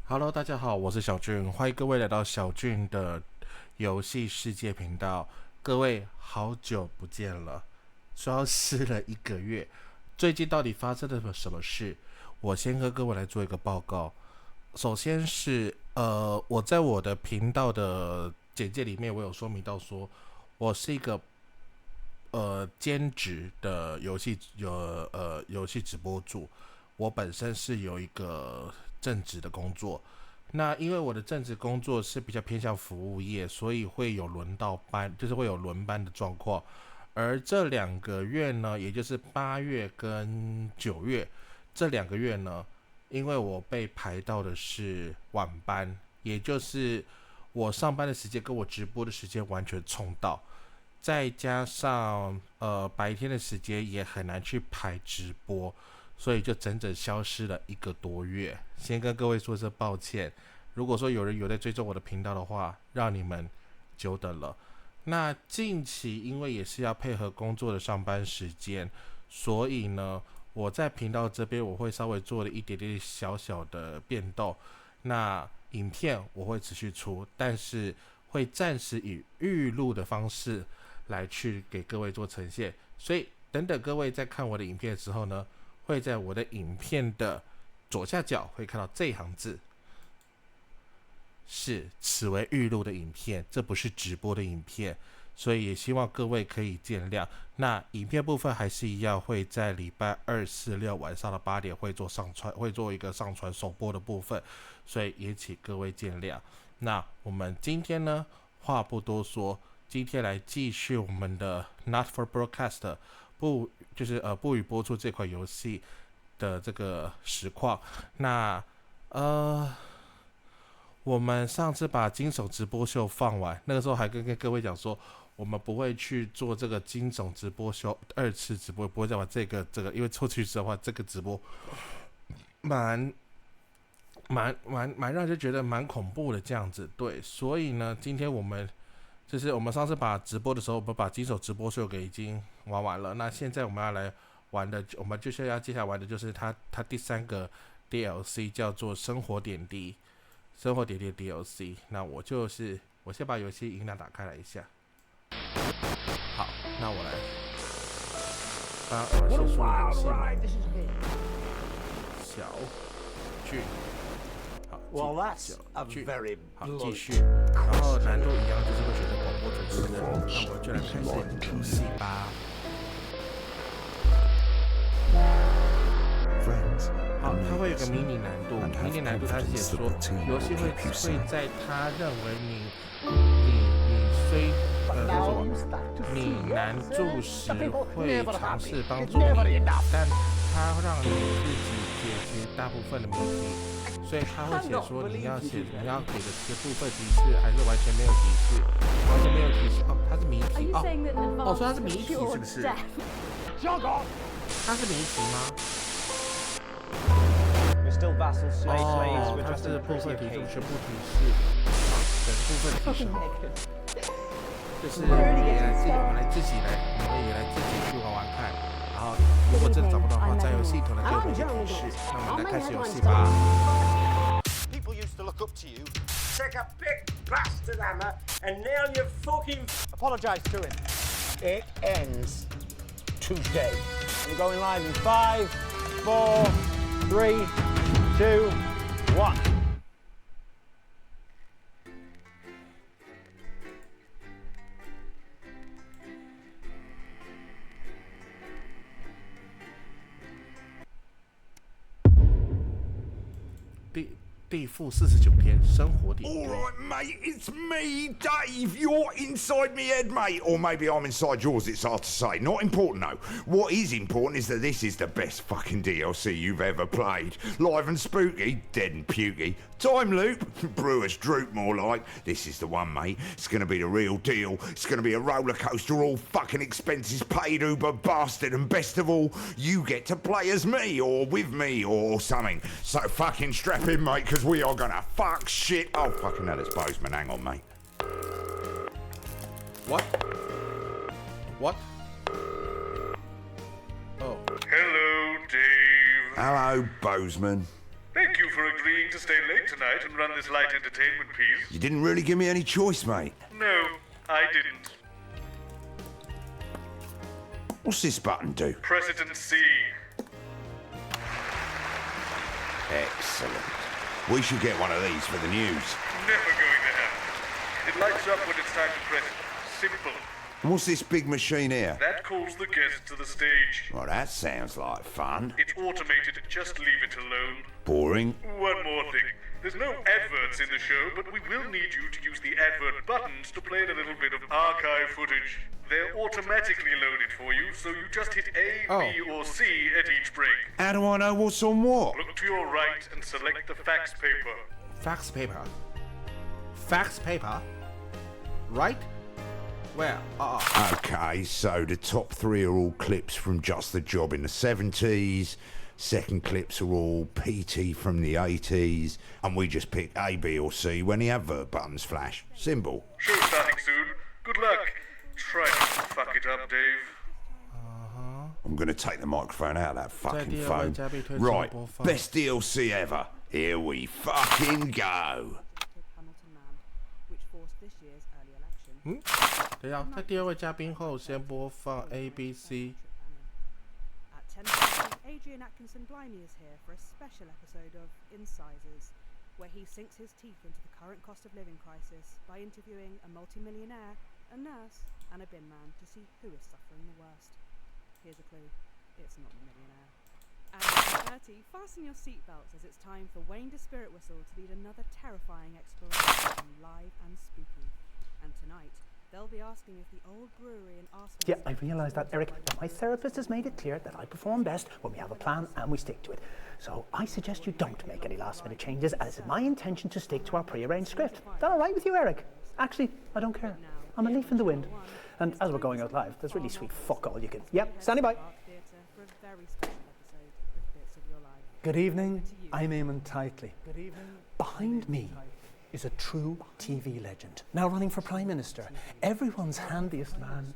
Hello， 大家好，我是小俊，欢迎各位来到小俊的游戏世界频道。各位好久不见了，消失了1个月，最近到底发生了什么事？我先跟各位来做一个报告。首先是我在我的频道的简介里面，我有说明到说，我是一个兼职的游戏直播主。我本身是有一个正职的工作，那因为我的正职工作是比较偏向服务业，所以会有轮到班，就是会有轮班的状况。而这2个月呢，也就是8月跟9月这2个月呢，因为我被排到的是晚班，也就是我上班的时间跟我直播的时间完全冲到，再加上白天的时间也很难去排直播。所以就整整消失了1个多月，先跟各位说声抱歉。如果说有人有在追踪我的频道的话，让你们久等了。那近期因为也是要配合工作的上班时间，所以呢，我在频道这边我会稍微做了一点点小小的变动。那影片我会持续出，但是会暂时以预录的方式来去给各位做呈现。所以等等各位在看我的影片的时候呢，会在我的影片的左下角会看到这一行字，是此为预录的影片，这不是直播的影片，所以也希望各位可以见谅。那影片部分还是一样，会在礼拜2、4、6晚上的8点会做一个上传首播的部分，所以也请各位见谅。那我们今天呢，话不多说，今天来继续我们的 Not for Broadcast。不予播出这款游戏的这个实况。那我们上次把惊悚直播秀放完，那个时候还跟各位讲说，我们不会去做这个惊悚直播秀2次直播，不会再玩这个，因为出去的话，这个直播蛮让人就觉得蛮恐怖的这样子。对，所以呢，今天我们上次把直播的时候，我们把惊悚直播秀给已经玩完了。那现在我们要来玩的，我们就是要接下来玩的就是它第3个 DLC 叫做生活点滴 DLC。那我先把游戏音量打开来一下。好，那我来先说游戏名，小俊。Well, that's a very 好，继续，然后难度一样，就是会选择广播主持人。那我们就来开始游戏吧。好，它会有个迷你难度，它写说游戏会在它认为你虽你难助时会尝试帮助你，但它让你自己解决大部分的谜题。所以他会写说你要给的这部分提示，还是完全没有提示？完全没有提示哦，它是谜题哦，所以它是谜题是不是？它是谜题吗？哦，它是部分提示，全部提示，整部分提示，就是我们也来自己去玩玩看。然后如果真的找不到的话，再由系统来给我们一些提示。那我们来开始游戏吧。People used to look up to you. Take a big bastard hammer and nail your fucking. Apologize to him. It ends today. I'm going live in 5, 4, 3, 2, 1.第49天生活点滴。 Alright, mate, it's me, Dave. You're inside me head, mate. Or maybe I'm inside yours, it's hard to say. Not important, though. What is important is that this is the best fucking DLC you've ever played. Live and spooky, dead and pukey. Time loop, brewer's droop more like. This is the one, mate. It's gonna be the real deal. It's gonna be a roller coaster, all fucking expenses paid, uber bastard. And best of all, you get to play as me, or with me, or something. So fucking strap in, mate, because we are gonna fuck shit. Oh, fucking hell, it's Bozeman. Hang on, mate. What? Oh. Hello, Dave. Hello, Bozeman. Thank you for agreeing agreeing to stay late tonight and run this light entertainment piece? You didn't really give me any choice, mate. No, I didn't. What's this button do? President C. Excellent. We should get one of these for the news. Never going to happen. It lights up when it's time to press it. Simple. And what's this big machine here? That calls the guests to the stage. Well, that sounds like fun. It's automated, just leave it alone. Boring. One more thing. There's no adverts in the show, but we will need you to use the advert buttons to play in a little bit of archive footage. They're automatically loaded for you, so you just hit A, B, or C at each break. How do I know what's on what? Look to your right and select the fax paper. Fax paper. Fax paper? Right? Where? Okay, so the top 3 are all clips from Just the Job in the 70s. Second clips are all PT from the 80s. And we just pick A, B, or C when the advert buttons flash. Simple. Show starting soon. Good luck. Try not to fuck it up, Dave. I'm going to take the microphone out of that fucking deal phone. with Debbie to Right, example phone. best DLC ever. Here we fucking go. Hamilton Man, which forced this year's early election. 等一下，在第2位嘉宾后，先播放 ABC。 At 10:30, Adrian Atkinson Blimey is here for a special episode of Incisors, where he sinks his teeth into the current cost of living crisis by interviewing a multi-millionaire, a nurse, and a bin man to see who is suffering the worst. Here's a clue: it's not the millionaire. And at 10:30, fasten your seatbelts as it's time for Wayne the Spirit Whistle to lead another terrifying exploration live and spooky. And tonight, they'll be asking if the old brewery in Arsenal... Yeah, I realise that, Eric, but my therapist has made it clear that I perform best when we have a plan and we stick to it. So I suggest you don't make any last-minute changes, as it's my intention to stick to our pre-arranged script. Is that all right with you, Eric? Actually, I don't care. I'm a leaf in the wind. And as we're going out live, there's really sweet fuck all you can... Yep, standing by. Good evening, I'm Eamon Titley. Behind me is a true TV legend, now running for Prime Minister, everyone's handiest man,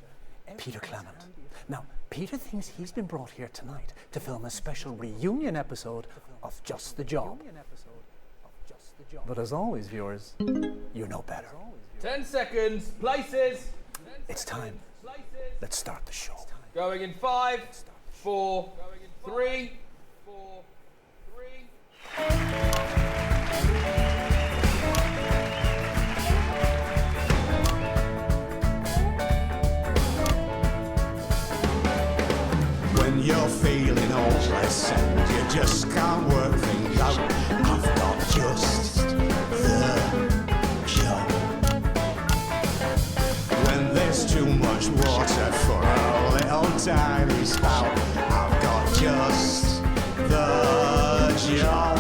Peter Clement. Now, Peter thinks he's been brought here tonight to film a special reunion episode of Just the Job. But as always, viewers, you know better. 10 seconds, places. It's time. Let's start the show. Going in 5, 4, 3. When you're feeling hopeless and you just can't work things out, I've got just the job. When there's too much water for a little tiny spout, I've got just the job.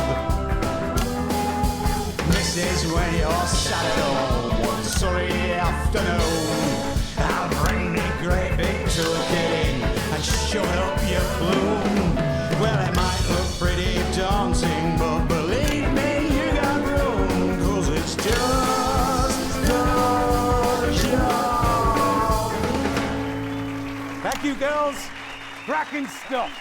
This is when you're sat at home one sunny afternoon. I'll bring the great big turkey in and shut up your plume. Well, it might look pretty daunting, but believe me, you got room, 'cause it's just the job. Thank you, girls. Cracking stuff.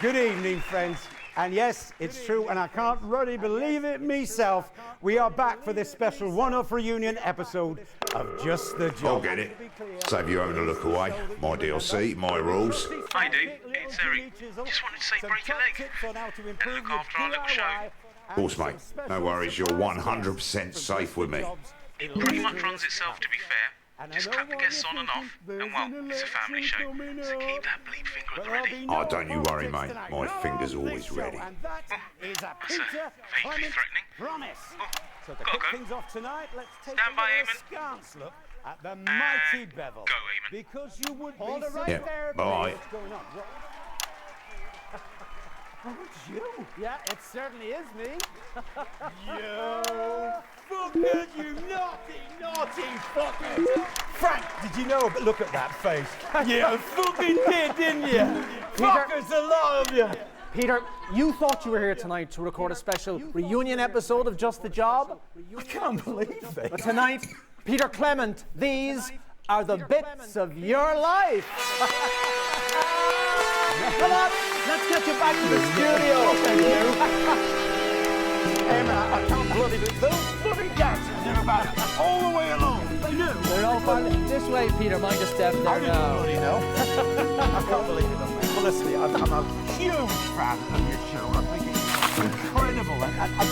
Good evening, friends. And yes, it's true, and I can't really believe it myself. We are back for this special one-off reunion episode of Just the Job. I'll get it. Save you having to look away. My DLC, my rules. Hi, Dave. It's Eric. Just wanted to say break your leg and look after our little show. Of course, mate. No worries, you're 100% safe with me. It pretty much runs itself, to be fair. Just clap the guests on and off, and well, it's a family show, so keep that bleep finger at the ready. Oh, don't you worry, mate. My finger's always ready. That's vaguely threatening. Promise. So to Gotta kick go. things off tonight, let's take Stand by, a Eamon. askance look at the mighty Bevel. Go, Eamon. Because you would Hold be it right so there, bye. What's going on? Oh, it's you. Yeah, it certainly is me. You fuckers, you naughty fuckers. Frank, did you know? But look at that face. You fucking did, didn't you? Fuckers, the lot of you. Peter, you thought you were here tonight to record a special reunion episode of Just the Job? I can't believe this. But tonight, Peter Clement, these are the bits of your life. Come on, let's get you back to the studio. Thank you. I can't bloody believe those bloody cats are about all the way along. They do. They're all fine. This way, Peter. Mind a step there I didn't now. bloody know. I can't believe it, though, mate. Honestly, I'm a huge fan of your show. I think it's incredible.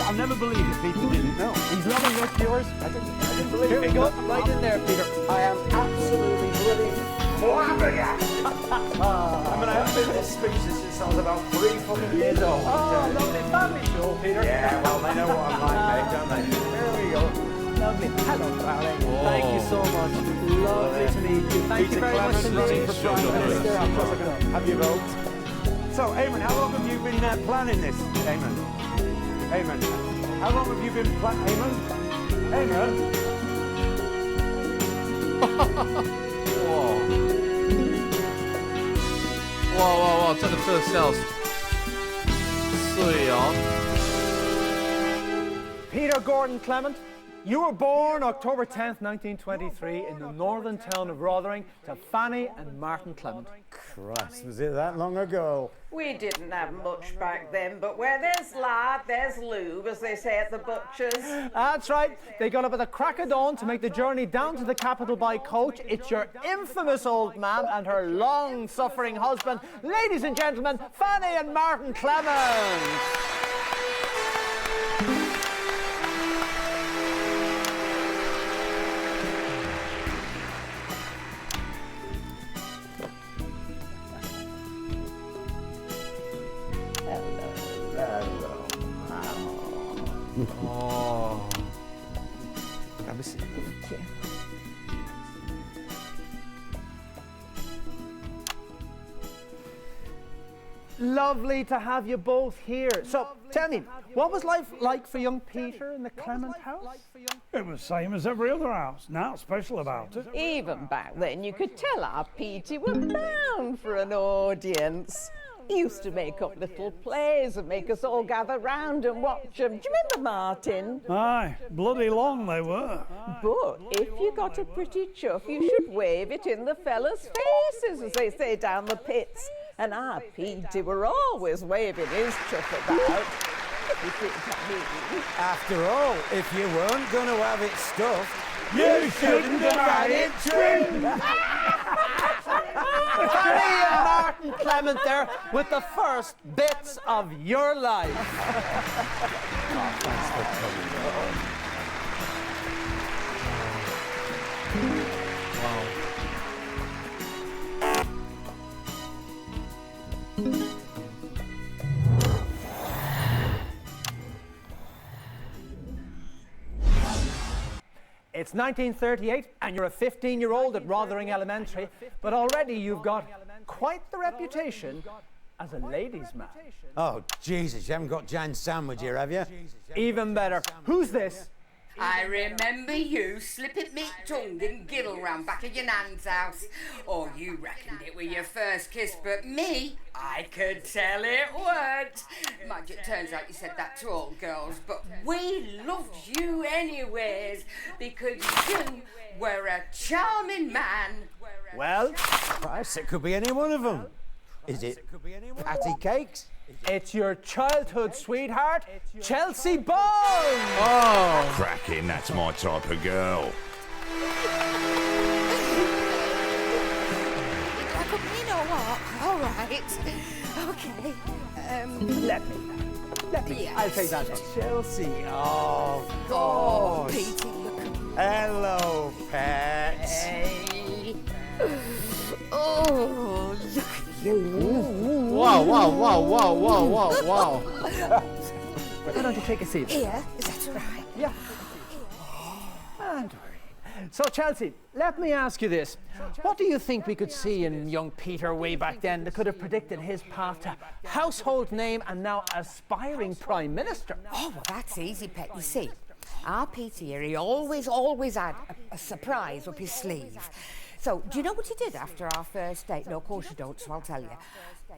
I'll never believe that people didn't know. He's loving up yours. I didn't believe Here it. we go. Right in there, Peter. I am absolutely bloody flabbergasted. I mean, I haven't been this speechless since I was about 3 fucking years old. Oh, lovely family show, Peter. Yeah, well, they know what I'm like, mate, don't they? There we go. Lovely. Hello, darling. Thank you so much. Lovely to meet you. Thank you very much for running for Prime Minister. Of course I can have your vote. So, Eamon, how long have you been planning this, Eamon? Eamon, how long have you been planning, Eamon? Eamon?哇，这个特效碎哦。 Peter Gordon Clement, you were born October 10th, 1923 in the northern town of Rotherham to Fanny and Martin Clement. Christ, was it that long ago? We didn't have much back then, but where there's lard, there's lube, as they say at the butchers. That's right. They got up at the crack of dawn to make the journey down to the capital by coach. It's your infamous old man and her long-suffering husband. Ladies and gentlemen, Fanny and Martin Clement. Oh. Have a seat. Lovely to have you both here. So, tell me, what was life like for young Peter in the Clement house? It was same as every other house. Now special about it. Even back then, you could tell our Petey were bound for an audience. He used to make up little plays and make us all gather round and watch them. Do you remember, Martin? Aye, bloody long they were. But if you got a pretty chuff, you should wave it in the fellas' faces, as they say down the pits. And our Petey were always waving his chuff about. You think I mean? After all, if you weren't going to have it stuffed, You shouldn't have had it trimmed. Fanny and Martin Clement there with the first bits of your life. thanks for coming. It's 1938 and you're a 15-year-old at Rotherham Elementary, but already you've got quite the reputation as a ladies' man. Oh, Jesus, you haven't got Jan Sandwich here, have you? Even better. Who's this? I remember you slipping me tongue and giggle round back at your nan's house. Or you reckoned it were your first kiss, but me, I could tell it weren't. Mind you, it turns out you said that to all girls, but we loved you anyways, because you were a charming man. Well, Christ, it could be any one of them. Is it Patty Cakes? It's your childhood sweetheart, Chelsea Bond! Oh! Cracking, that's my type of girl. You know what? All right. Okay. Let me. Yes. I'll take that one. Chelsea, oh, Oh, God. Petey, look at me. Hello, pets. Hey. Oh, look at you. Wow, wow, wow, wow, wow, wow, wow. Why don't you take a seat? Here, is that all right? Yeah. And so, Chelsea, let me ask you this. What do you think we could see in young Peter way back then that could have predicted his path to household name and now aspiring Prime Minister? Oh, well, that's easy, Pet. You see, our Petey here, he always had a surprise up his sleeve. So, do you know what he did after our first date? No, of course you don't, so I'll tell you.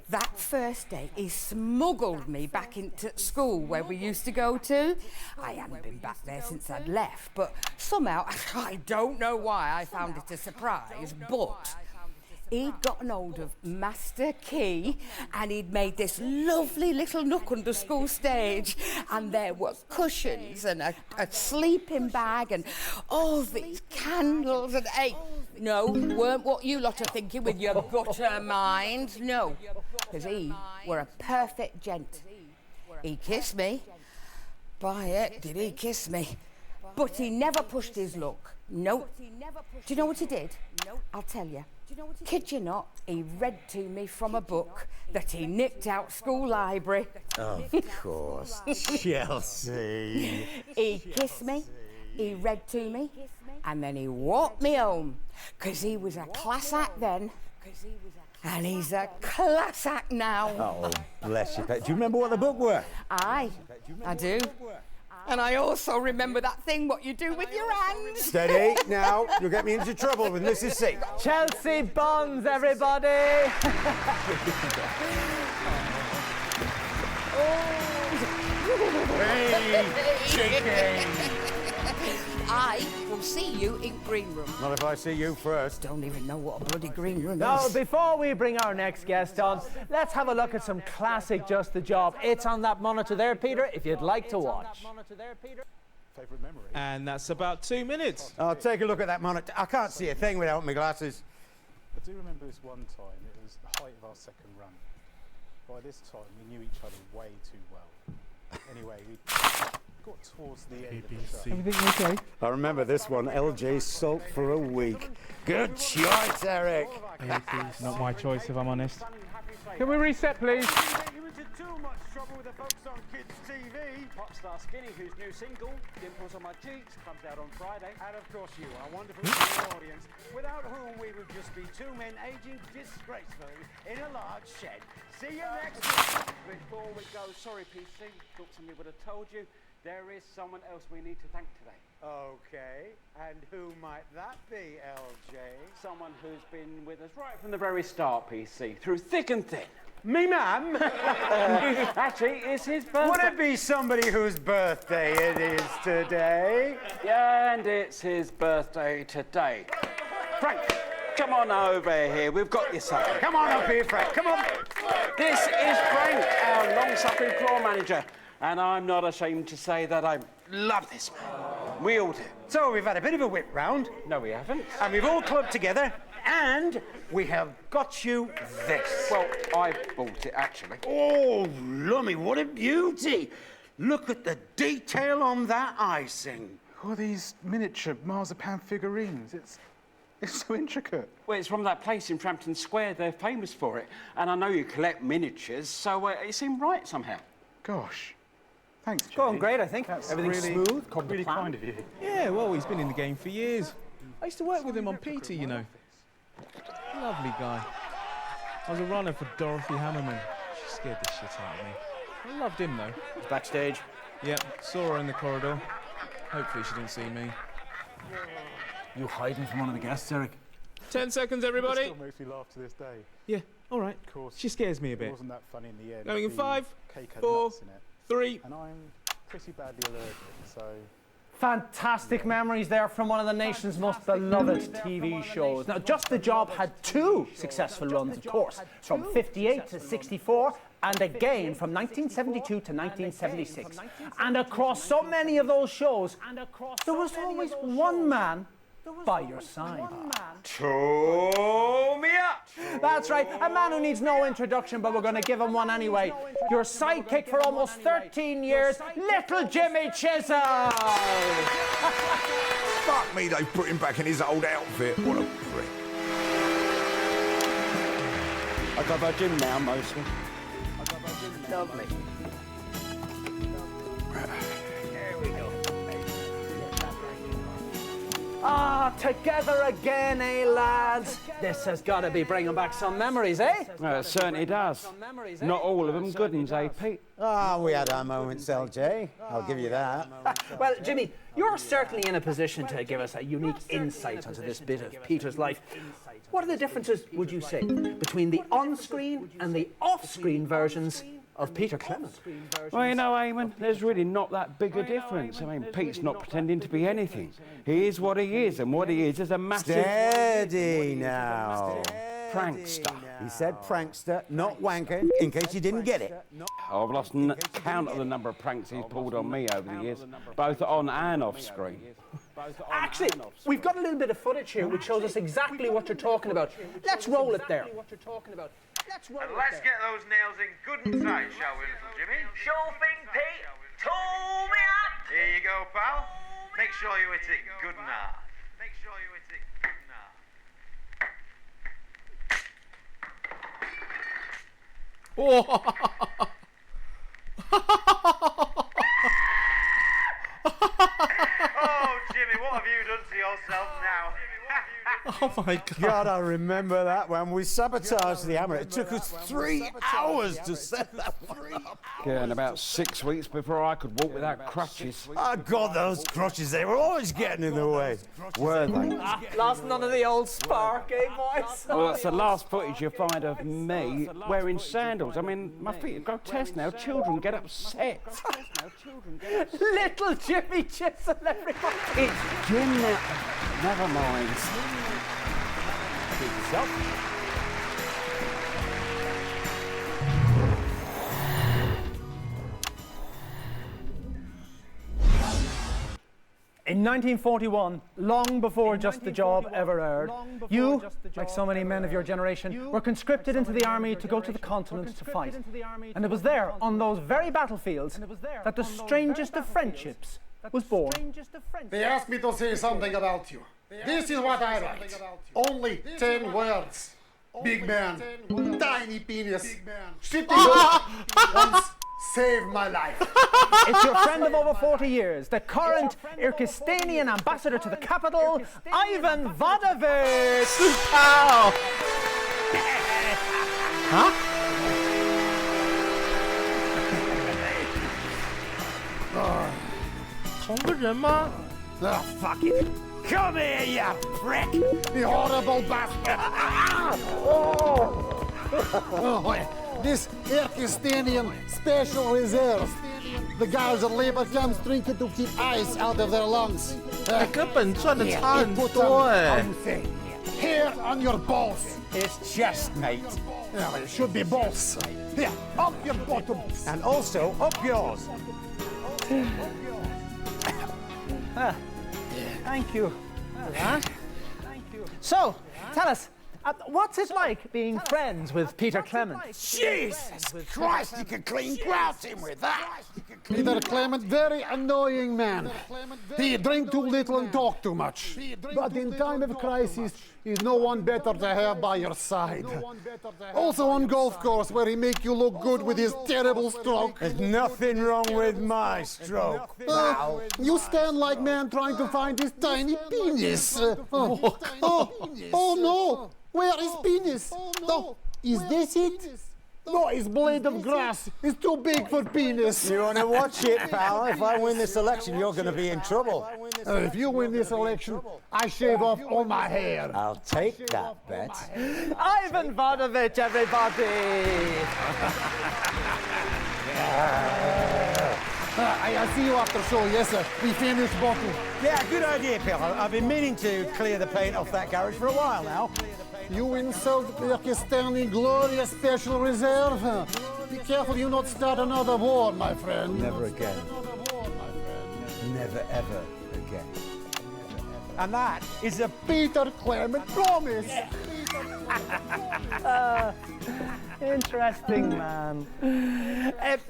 That first day, he smuggled me back into school where we used to go to. I hadn't been back there since I'd left, but somehow, I don't know why I found it a surprise, but he'd gotten hold of Master Key and he'd made this lovely little nook under school stage, and there were cushions and a sleeping bag and all these candles and no, weren't what you lot are thinking with your gutter mind, no, because he were a perfect gent. He kissed me. By it, did he kiss me? But he never pushed his luck. No. Do you know what he did? I'll tell you. Kid you not, he read to me from a book that he nicked out school library. Of course. Chelsea. He kissed me, he read to me, and then he walked me home. 'Cause he was a class act then. And he's a class act now. Oh, bless you, Pet. Do you remember what the book were? Aye, I do. And I also remember that thing what you do with your hands. Steady, now, you'll get me into trouble with Mrs. C. Chelsea Bonds, everybody! Hey, chicken! I will see you in green room. Not if I see you first. Don't even know what a bloody green room Now, is. before we bring our next guest on, let's have a look at some classic Just the Job. It's on that monitor there, Peter, if you'd like to watch. Favourite memory. And that's about 2 minutes. I'll take a look at that monitor. I can't see a thing without my glasses. I do remember this one time. It was the height of our second run. By this time, we knew each other way too well. Anyway, we got towards the end of the show. Everything okay? I remember this one, LJ sulked for a week. Good choice, Eric. Not my choice, if I'm honest. Can we reset, please? You into too much trouble with the folks on Kids TV. Popstar Skinny, whose new single, Dimples on My Cheeks, comes out on Friday. And of course you, our wonderful audience, without whom we would just be two men aging disgracefully in a large shed. See you next week. Before we go, sorry PC, thought somebody would have told you, there is someone else we need to thank today. Okay, and who might that be, LJ? Someone who's been with us right from the very start, PC, through thick and thin. Me, ma'am. Actually, it's his birthday. Would it be somebody whose birthday it is today? Yeah, and it's his birthday today. Frank, come on over here. We've got you something. Come on up here, Frank. Come on. This is Frank, our long-suffering floor manager. And I'm not ashamed to say that I love this man. We all do. So we've had a bit of a whip round. No, we haven't. And we've all clubbed together. And we have got you this. Well, I bought it, actually. Oh, lummy, what a beauty. Look at the detail on that icing. Who are these miniature marzipan figurines? It's so intricate. Well, it's from that place in Frampton Square. They're famous for it. And I know you collect miniatures, so it seemed right somehow. Gosh. Thanks, Jay. Going great, I think. That's Everything's really, smooth, according to really plan. kind of you. Yeah, well, he's been in the game for years. I used to work with him on PT, you know. Lovely guy. I was a runner for Dorothy Hammerman. She scared the shit out of me. I loved him, though. He's backstage. Yep, saw her in the corridor. Hopefully she didn't see me. You hiding from one of the guests, Eric? 10 seconds, It everybody. still makes me laugh to this day. Yeah, all right. Of course. She scares me a It bit. wasn't that funny in the end. Going in The 5, cake had 4, nuts in it. 3. And I'm pretty badly allergic, so... Fantastic memories there from one of the nation's most beloved TV shows. Now, Just the Job had two successful runs, of course, from 58 to 64, and again from 1972 to 1976. And across so many of those shows, there was always one man by your side. Tow me up! That's right, a man who needs no introduction, but we're going to give him one anyway. Your sidekick for almost 13 years, little Jimmy Chisholm! Fuck me, they put him back in his old outfit. What a prick. I go by Jim now, mostly. Lovely. Ah, together again, eh, lads? This has got to be bringing back some memories, eh? It certainly does. Not all of them good ones, eh, Pete? Ah, we had our moments, LJ. I'll give you that. Well, Jimmy, you're certainly in a position to give us a unique insight into this bit of Peter's life. What are the differences, would you say, between the on-screen and the off-screen versions of Peter Clement? Well, you know, Eamon, there's really not that big a difference. I mean, Pete's not pretending to be anything. He is what he is, and what he is a massive... Steady now. prankster. He said prankster, not wanker, in case you didn't get it. I've lost count of the number of pranks he's pulled on me over the years, both on and off screen. Actually, we've got a little bit of footage here which shows us exactly what you're talking about. Let's roll it there. And let's get those nails in good and tight, shall we, little Jimmy? Sure thing, Pete. Tool me up. Here you go, pal. Make sure you hit it good and hard. Make sure you hit it good and hard. Oh, Jimmy, what have you done to yourself now? Oh my God. God, I remember that when we sabotaged the hammer. It took us 3 hours to set that one up. Yeah, and about 6 weeks before I could walk without crutches. Oh, God, those crutches, they were always getting in the way. Were they? Lost none of the old spark, eh, boys? Well, that's the last footage you find of me wearing sandals. I mean, my feet are grotesque now. Children get upset. Little Jimmy Chisel, everybody. It's Jim now. Never mind. Keep yourself. In 1941, long before Just the Job ever aired, you, like so many men of your generation, were conscripted into the army to go to the continent to fight. And it was there, on those very battlefields, that the strangest of friendships was born. They asked me to say something about you. This is what I write. Only 10 words. Big man, tiny penis, shitty dog, once saved my life. It's your friend of over 40 years, the current Kyrgyzstanian ambassador to the capital, Ivan Vodovich! Ow! Huh? Ah, fuck it. Come here, you prick! You horrible bastard! This Kyrgyzstanian Special Reserve. The guys at labor camps drinking to keep ice out of their lungs. 根本赚的差很多哎。 Here on your balls. It's chest, mate. Yeah, it should be balls. Here, up your bottom. And also up yours. Thank you. So, tell us, what's it like being friends with Peter Clement? Jesus Christ, you can clean grout him with that. Peter Clement, very annoying man. He drink too little and talk too much. But in time of crisis, he's no one better to have by your side. Also on golf course, where he make you look good with his terrible stroke. There's nothing wrong with my stroke, pal. You stand like man trying to find his tiny penis. Oh no! Where is penis? Oh, is this it? No, it's blade of grass. It's too big for penis. You want to watch it, pal? If I win this election, you're going to be in trouble. If you win this election, I shave off all my hair. I'll take that bet. Ivan Vodovich, everybody! I'll see you after show, yes sir. We finished bottle. Yeah, good idea, pal. I've been meaning to clear the paint off that garage for a while now. You insult Kyrgyzstani glorious special reserve. Be careful you not start another war, my friend. Never again. Never ever again. And that is a Peter Clement promise. Interesting man. It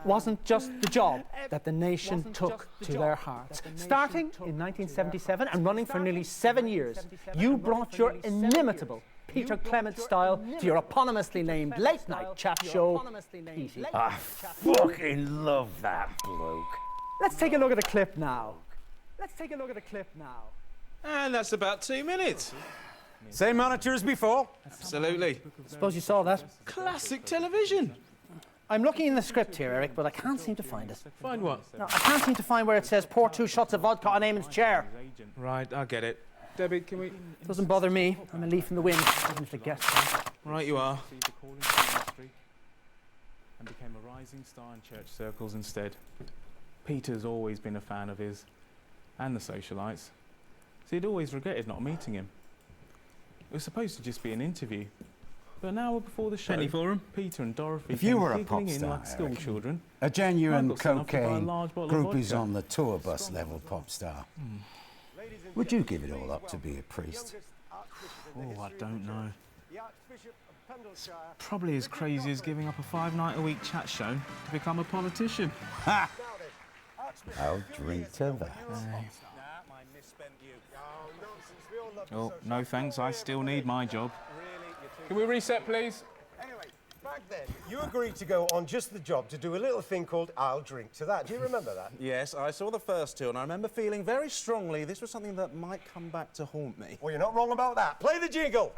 wasn't just the job that the nation took to their hearts. Starting in 1977 and running for nearly 7 years, you brought your inimitable Peter Clement style to your eponymously named late-night chat show, PT. I fucking love that bloke. Let's take a look at the clip now. And that's about 2 minutes. Same monitor as before? Absolutely. Suppose you saw that. Classic television. I'm looking in the script here, Eric, but I can't seem to find it. Find what? No, I can't seem to find where it says pour 2 shots of vodka on Eamon's chair. Right, I get it. Debbie, can we... Doesn't bother me. I'm a leaf in the wind, even if the guests don't. Right, you are. And became a rising star in church circles instead. Peter's always been a fan of his, and the socialites. So he'd always regretted not meeting him. It was supposed to just be an interview, But an hour before the show, Peter and Dorothy If you were a giggling pop in star, like school children. A genuine I've got enough to buy a cocaine, large bottle of groupies vodka. on the tour bus level pop star. Would you give it all up to be a priest? Oh, I don't know. It's probably as crazy as giving up a 5-night-a-week chat show to become a politician. Ha! I'll drink to that. Oh, no thanks, I still need my job. Can we reset, please? Anyway, back then, you agreed to go on Just the Job to do a little thing called I'll Drink to That. Do you remember that? Yes, I saw the first two, and I remember feeling very strongly this was something that might come back to haunt me. Well, you're not wrong about that. Play the jingle!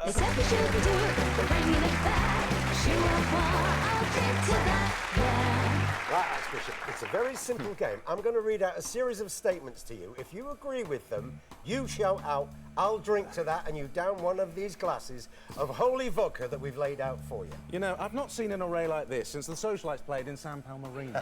Right, Archbishop, it's a very simple game. I'm going to read out a series of statements to you. If you agree with them, you shout out, I'll drink to that, and you down one of these glasses of holy vodka that we've laid out for you. You know, I've not seen an array like this since the Socialites played in San Palmarino.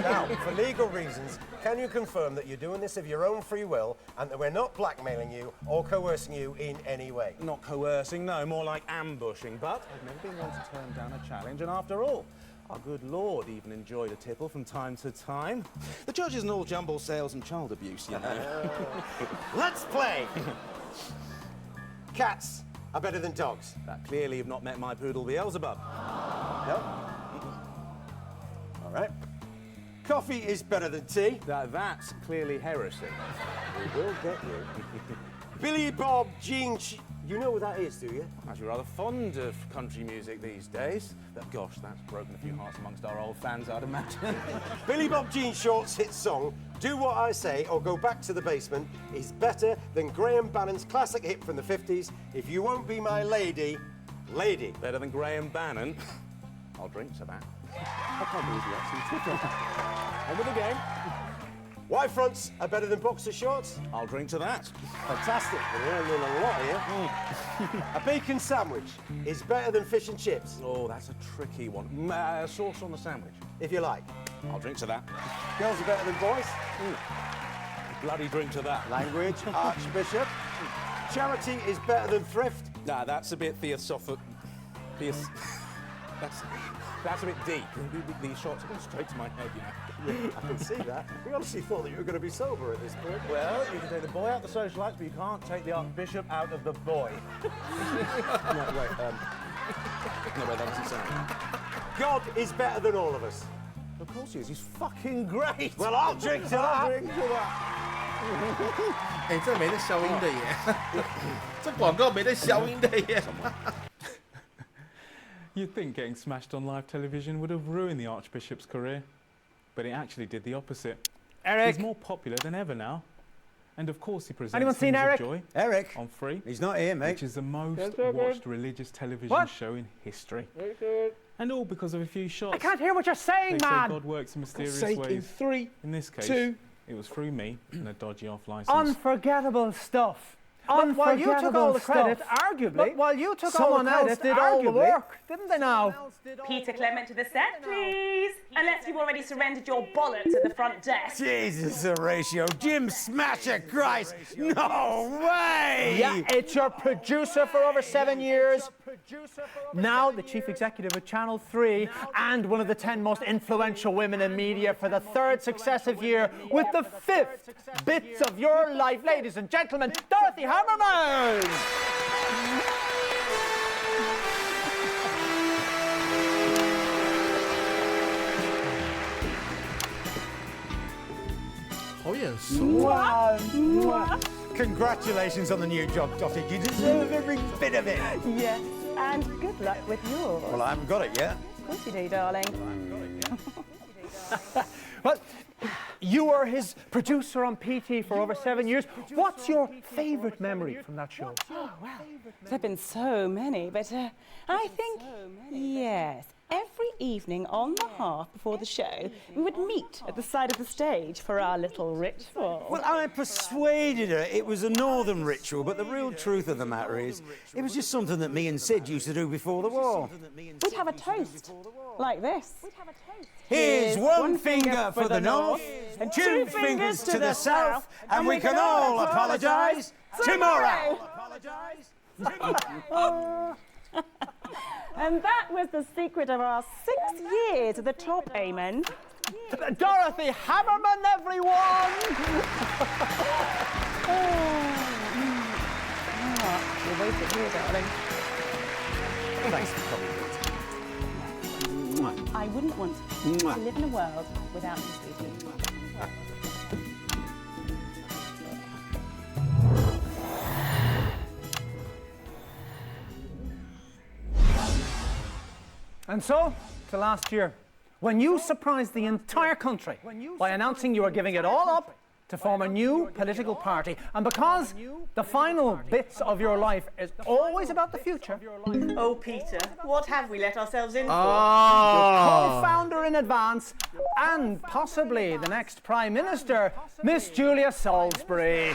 Now, for legal reasons, can you confirm that you're doing this of your own free will and that we're not blackmailing you or coercing you in any way? Not coercing, no, more like ambushing. But I've never been one to turn down a challenge, and after all, our good Lord even enjoyed a tipple from time to time. The church isn't all jumble sales and child abuse, you know. Let's play! Cats are better than dogs. That clearly you've not met my poodle Beelzebub. No? All right. Coffee is better than tea. That's clearly heresy. We will get you. Billy Bob Jean... You know what that is, do you? Actually, rather fond of country music these days. But gosh, that's broken a few hearts amongst our old fans, I'd imagine. Billy Bob Jean Short's hit song, Do What I Say or Go Back to the Basement, is better than Graham Bannon's classic hit from the 50s, If You Won't Be My Lady, Lady. Better than Graham Bannon? I'll drink to that. I can't believe you actually did that. On with the game. Y fronts are better than boxer shorts? I'll drink to that. Fantastic. We're learning a lot here. A bacon sandwich is better than fish and chips. Oh, that's a tricky one. Sauce on the sandwich. If you like. I'll drink to that. Girls are better than boys? Bloody drink to that. Language, Archbishop. Charity is better than thrift? Nah, that's a bit theosophic. That's a bit deep. These shots are going straight to my head, you know. Yeah, I can see that. We honestly thought that you were going to be sober at this point. Well, you can take the boy out the socialites, but you can't take the Archbishop out of the boy. No, wait, that doesn't sound. God is better than all of us. Of course he is. He's fucking great. Well, I'll drink to that. I'll drink to that. 哎，这没得消音的耶，这广告没得消音的耶。You'd think getting smashed on live television would have ruined the Archbishop's career, but it actually did the opposite. Eric! He's more popular than ever now. And of course he presents Anyone seen Hymns Eric? of Joy Eric? On Free. He's not here, mate. Which is the most watched religious television show in history. And all because of a few shots. I can't hear what you're saying, they man! Say God works in mysterious Say ways. in 3, in this case, 2. It was through me and a dodgy off license. Unforgettable stuff. But while you took all the credit, arguably, while you took all the credit, did all the work, didn't they now? Peter Clement to the set, please. Unless you've already surrendered your bollocks at the front desk. Jesus, Horatio. Jim Smasher Christ. No way! Yeah, it's your producer for over 7 years. Now the chief executive of Channel 3 and one of the 10 most influential women in media for the 3rd successive year with the 5th Bits of Your Life. Ladies and gentlemen, Dorothy Hammerman! Congratulations on the new job, Dottie. You deserve every bit of it. Yes, and good luck with yours. Well, I haven't got it yet. Of course you do, darling. Well, you were his producer on PT for over 7 years. What's your favourite memory from that show? Oh, well, there have been so many, but I think, yes. Every evening on the half before the show, we would meet at the side of the stage for our little ritual. Well, I persuaded her it was a northern ritual, but the real truth of the matter is, it was just something that me and Sid used to do before the war. We'd have a toast, like this. Here's one finger for the north, and 2 fingers to the south, and we can all apologise tomorrow. And that was the secret of our 6 years at the top, amen. Dorothy Hammerman, everyone! You're wasted here, darling. Thanks for coming. I wouldn't want to live in a world without you, sweetie. And so, to last year, when you surprised the entire country by announcing you were giving it all up to form a new political party, and because the final bits of your life is always about the future. Oh, Peter, what have we let ourselves in for? Your co-founder in advance, and possibly the next Prime Minister, Miss Julia Salisbury.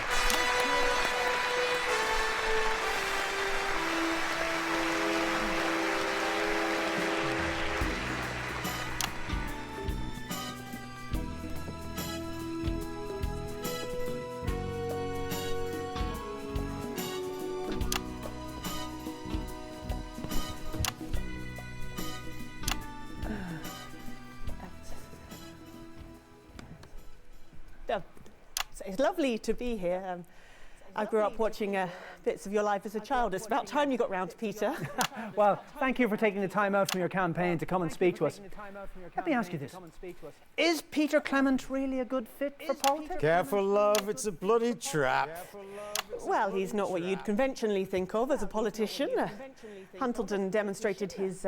It's lovely to be here. I grew up watching bits of your life as a child. It's about time you got round to Peter. Well, thank you for taking the time out from your campaign to come and speak to us. Let me ask you this. Is Peter Clement really a good fit for politics? Careful, love, it's a bloody trap. Well, he's not what you'd conventionally think of as a politician. Huntleton demonstrated his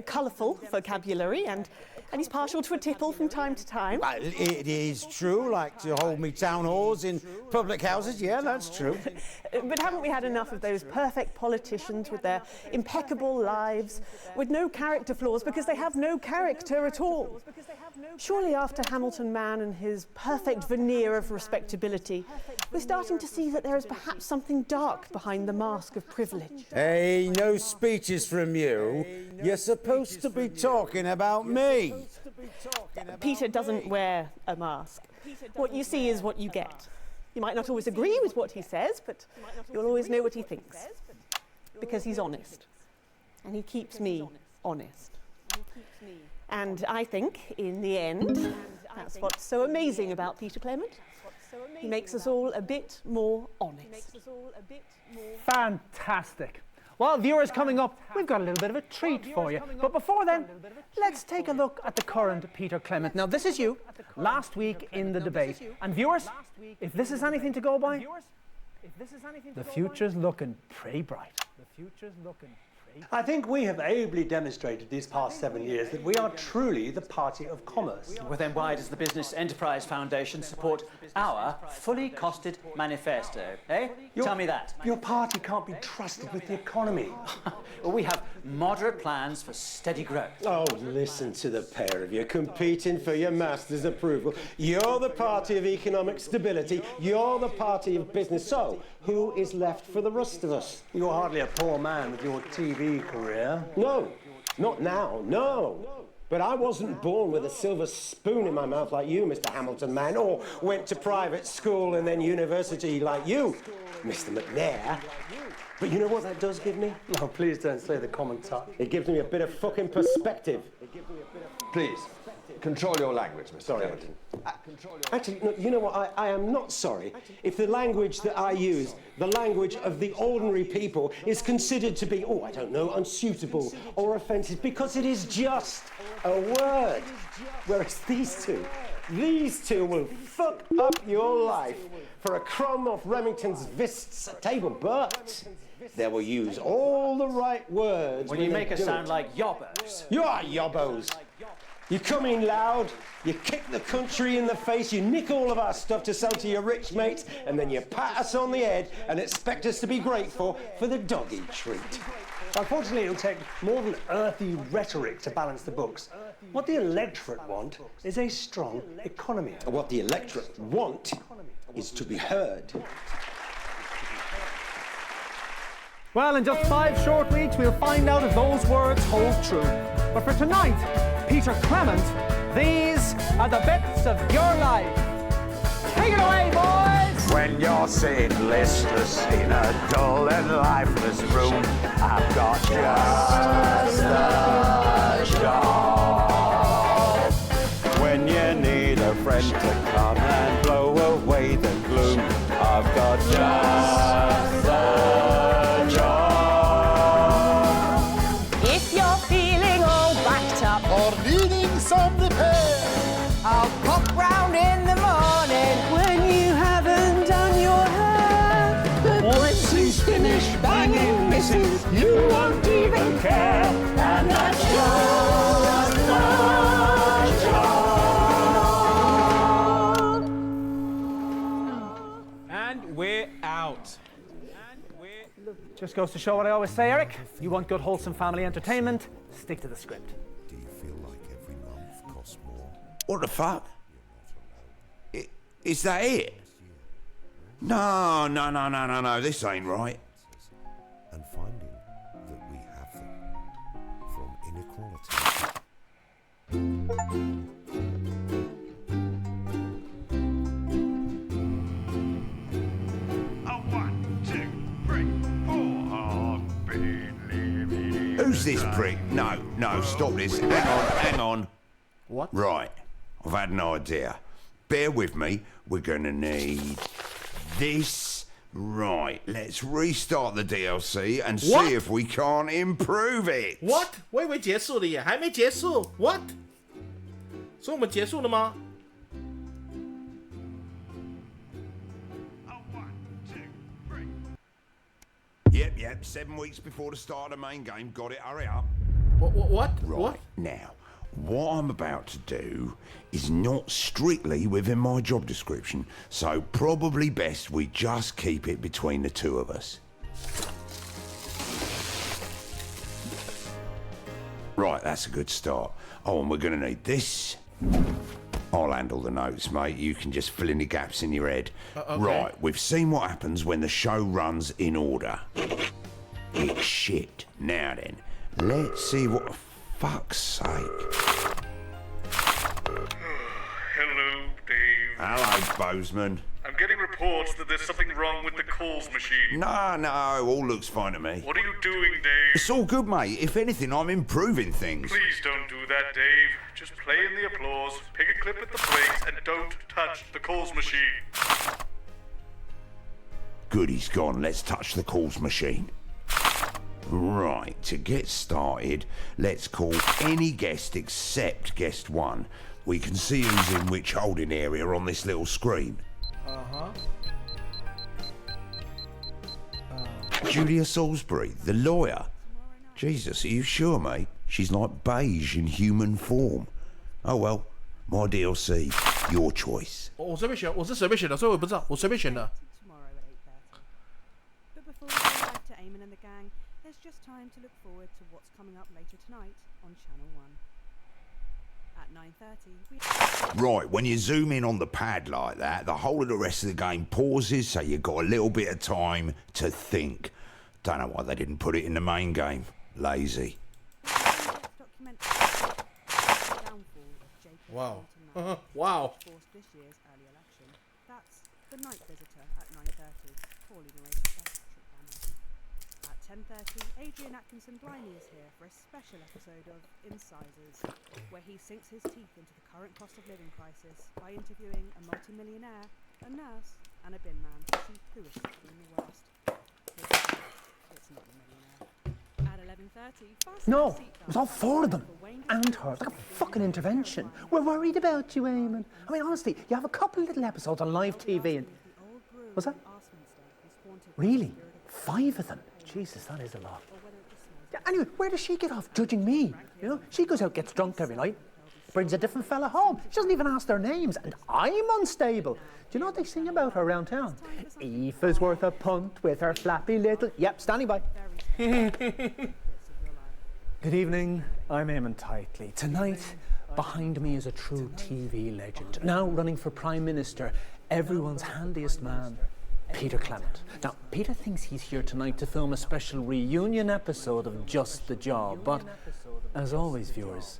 colourful vocabulary, and he's partial to a tipple from time to time. Well, it is true, like to hold me town halls in public houses, yeah, that's true. But haven't we had enough of those perfect politicians with their impeccable lives, with no character flaws because they have no character at all? Surely after Hamilton Man and his perfect veneer of respectability, we're starting to see that there is perhaps something dark behind the mask of privilege. Hey, no speeches from you. You're supposed to be talking about me. Peter doesn't wear a mask. What you see is what you get. You might not always agree with what he says, but you'll always know what he thinks. Because he's honest. And he keeps me honest. And I think, in the end, that's what's so amazing about Peter Clement. He makes us all a bit more honest. Fantastic. Well, viewers, coming up, we've got a little bit of a treat for you. But before then, let's take a look at the current Peter Clement. Now, this is you, last week in the debate. And viewers, if this is anything to go by, the future's looking pretty bright. I think we have ably demonstrated these past 7 years that we are truly the party of commerce. Well, then why does the Business Enterprise Foundation support our fully costed manifesto, eh? Tell me that. Your party can't be trusted with the economy. Well, we have moderate plans for steady growth. Oh, listen to the pair of you competing for your master's approval. You're the party of economic stability. You're the party of business. So, who is left for the rest of us? You're hardly a poor man with your TV career. No, not now, no. But I wasn't born with a silver spoon in my mouth like you, Mr. Hamilton Man, or went to private school and then university like you, Mr. McNair. But you know what that does give me? No, please don't say the common touch. It gives me a bit of fucking perspective. Please, control your language, Mr. Hamilton. Actually, no, you know what? I am not sorry if the language that I use, the language of the ordinary people, is considered to be, oh, I don't know, unsuitable or offensive, because it is just a word. Whereas these two will fuck up your life for a crumb off Remington's Vists table, but they will use all the right words. Well, you make us sound like yobbos. You are yobbos. You come in loud, you kick the country in the face, you nick all of our stuff to sell to your rich mates, and then you pat us on the head and expect us to be grateful for the doggy treat. Unfortunately, it'll take more than earthy rhetoric to balance the books. What the electorate want is a strong economy. What the electorate want is to be heard. Well, in just 5 short weeks, we'll find out if those words hold true. But for tonight, Peter Clement, these are the bits of your life. Take it away, boys! When you're sitting listless in a dull and lifeless room, I've got just the job. When you need a friend to come and blow away the gloom, I've got just the job. If you're feeling all backed up or needing some repair, I'll pop round in the morning when you haven't done your hair. But once he's finished banging misses, you won't even care. And that's just the job. And we're out. Just goes to show what I always say, Eric. You want good, wholesome family entertainment, stick to the script. Do you feel like every month costs more? What the fuck? Is that it? No, this ain't right. And finding that we have them from inequality. Who's this prick? No, stop this. Hang on. What? Right, I've had an idea. Bear with me. We're gonna need this. Right, let's restart the DLC and see What? if we can't improve it. What？ 我以为结束了耶，还没结束。What？ 所以我们结束了吗？ Yep, 7 weeks before the start of the main game. Got it, hurry up. What? Right, What? now, what I'm about to do is not strictly within my job description, so probably best we just keep it between the two of us. Right, that's a good start. Oh, and we're gonna need this. I'll handle the notes, mate. You can just fill in the gaps in your head. Okay. Right, we've seen what happens when the show runs in order. It's shit. Now then, let's see what the fuck's sake. Hello, Dave. Hello, Bozeman. I'm getting reports that there's something wrong with the calls machine. No, all looks fine to me. What are you doing, Dave? It's all good, mate. If anything, I'm improving things. Please don't do that, Dave. Just play in the applause, pick a clip at the breaks, and don't touch the calls machine. Good, he's gone. Let's touch the calls machine. Right, to get started, let's call any guest except guest 1. We can see who's in which holding area on this little screen. Julia Salisbury, the lawyer. Jesus, are you sure, mate? She's like beige in human form. Oh well, my DLC, your choice. 我随便选，我是随便选的，所以我也不知道，我随便选的。 Tomorrow at 8:30. But before we go live to Eamon and the gang, there's just time to look forward to what's coming up later tonight on Channel 1. At 9:30, we... Right, when you zoom in on the pad like that, the whole of the rest of the game pauses, so you've got a little bit of time to think. Don't know why they didn't put it in the main game. Lazy. Wow. Wow. Forced this year's early election. That's The Night Visitor at 9:30, poorly narrated by Patrick Banner. At 10:30, Adrian Atkinson Blimey is here for a special episode of Incisors, where he sinks his teeth into the current cost of living crisis by interviewing a multi-millionaire, a nurse, and a bin man to see who is suffering the worst. It's not the millionaire. At 11:30, No, it was all 4 of them. And her. It's like a fucking intervention. We're worried about you, Eamon. I mean, honestly, you have a couple little episodes on live TV and... Was that? Really? 5 of them? Jesus, that is a lot. Yeah, anyway, where does she get off judging me? You know, she goes out, gets drunk every night, brings a different fella home. She doesn't even ask their names, and I'm unstable. Do you know what they sing about her around town? Aoife's worth a punt with her flappy little... Yep, standing by. Good evening, I'm Eamon Tightly. Tonight, behind me is a true TV legend, now running for Prime Minister, everyone's handiest man, Peter Clement. Now, Peter thinks he's here tonight to film a special reunion episode of Just the Job, but as always, viewers,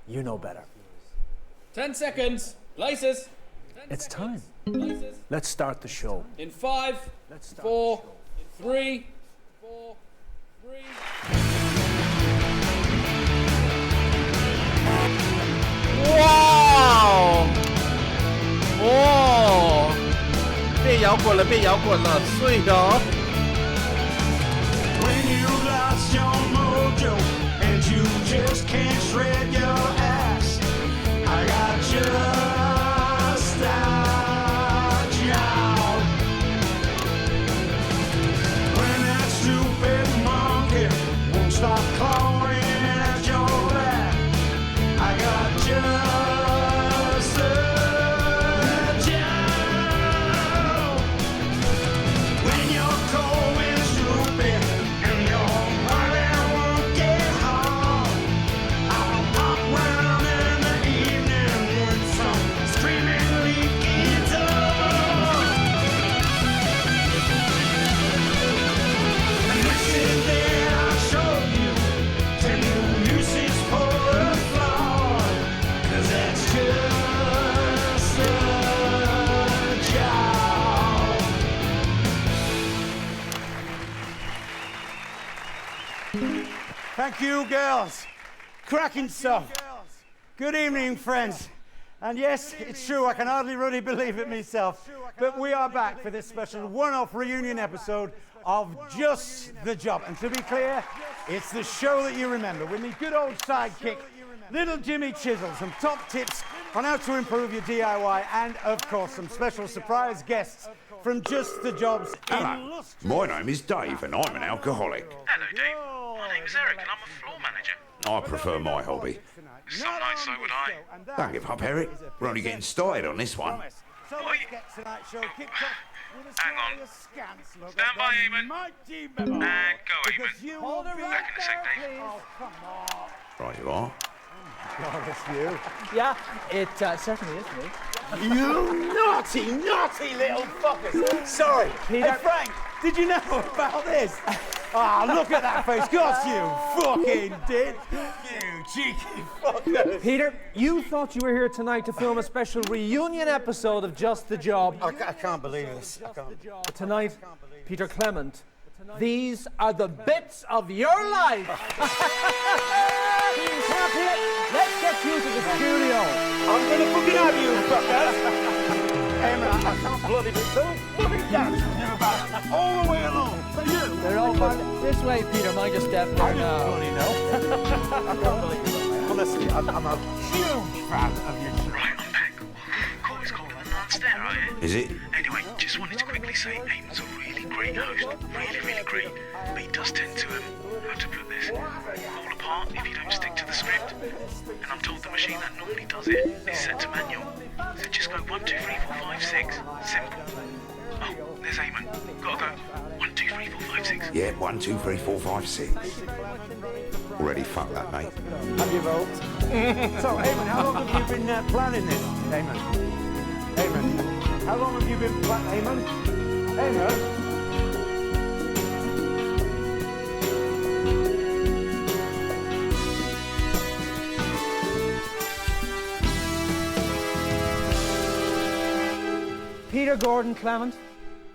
you know better. 10 seconds. Places. It's time. Let's start the show. In 5, 4, 3. Wow! 哦，变摇滚了，变摇滚了，碎的哦。When you lost your mojo and you just can't shred your ass, I got just a job. When that stupid monkey won't stop clawing at your back, I got just a job. When your cold is drooping and your body won't get hard, I'll pop round in the evening with some screaming lead guitar. And this is there I'll show you 10 new uses for a floor, 'cause that's just a job. Thank you, girls. Cracking stuff. Good evening, friends. And yes, it's true, I can hardly really believe it myself, but we are back for this special one-off reunion episode of Just the Job. And to be clear, it's the show that you remember with me good old sidekick, little Jimmy Chisel, some top tips on how to improve your DIY, and of course, some special surprise guests from Just the Job's Hello, my name is Dave and I'm an alcoholic. Hello, Dave. My name's Eric and I'm a floor manager. I prefer my hobby. Some nights so would I. Don't give up, Eric. We're only getting started on this one. Hang on. Stand by, Eamon. And go, Eamon. Back in a sec, Dave. Right you are. God, it's you. Yeah, it certainly is me. You naughty, naughty little fuckers. Sorry, Peter. Hey, Frank, did you know about this? Ah, look at that face. Gosh, you fucking did. You cheeky fuckers. Peter, you thought you were here tonight to film a special reunion episode of Just the Job. I can't believe this. I can't. But tonight, Peter Clement, these are the bits of your life. Let's get you to the studio. I'm gonna fucking have you, fuckers. Hey, man, I can't bloody be so fucking dance with you about all the way along. For you. They're all fine. This way, Peter. Mind your step. I don't bloody know. I can't believe it. Honestly, I'm a huge fan of your show. Right, I'm back. Cool, it's cold in the nuts there, are you? Is it? Anyway, just wanted to quickly say Eamon's a really great host. Really, really great. But he does tend to, how to put this, fall apart if you don't stick to the script. And I'm told the machine that normally does it is set to manual. So just go 1, 2, 3, 4, 5, 6. Simple. Oh, there's Eamon. Gotta go. 1, 2, 3, 4, 5, 6. Yeah, 1, 2, 3, 4, 5, 6. Already fucked that, mate. Have you vote? So, Eamon, how long have you been planning this? Eamon, how long have you been planning? Eamon? Peter Gordon Clement,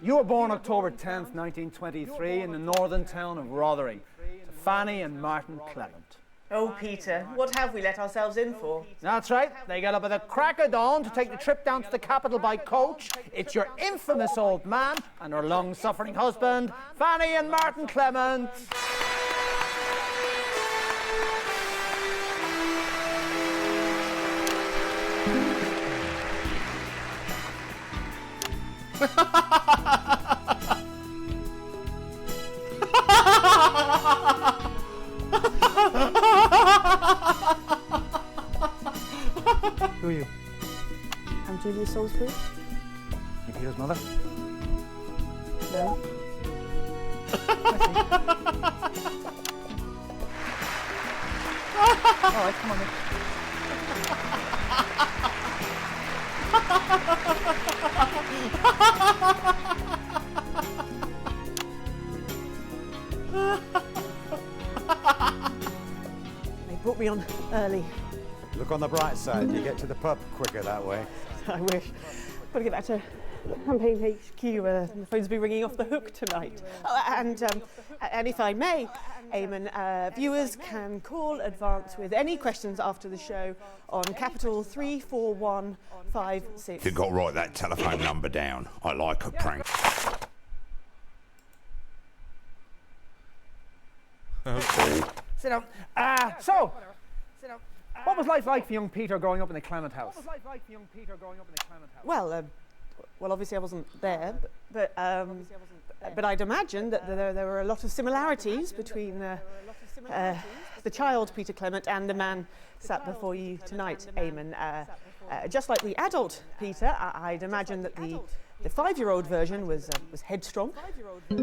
you were born October 10th, 1923 in the northern town of Rotherham to Fanny and Martin Clement. Oh, Peter, what have we let ourselves in for? That's right. They get up at the crack of dawn to take the trip down to the capital by coach. It's your infamous old man and her long-suffering husband, Fanny and Martin Clement. Who are you? I'm Julia Salisbury. You Peter's mother? No. All right, come on then. They brought me on early. Look on the bright side, you get to the pub quicker that way. I wish. Got to get back to Campaign HQ. The phone's been ringing off the hook tonight. Oh, and if I may, Eamon, viewers can call advance with any questions after the show on capital 34156. You've got to write that telephone number down. I like a prank. Sit down. So, what was life like for young Peter growing up in the Clement house? Well, obviously I wasn't there, but I'd imagine that there were a lot of similarities between the child Peter Clement and the man sat before you tonight, Eamon. Just like the adult Peter, I'd imagine that the 5-year-old version was headstrong,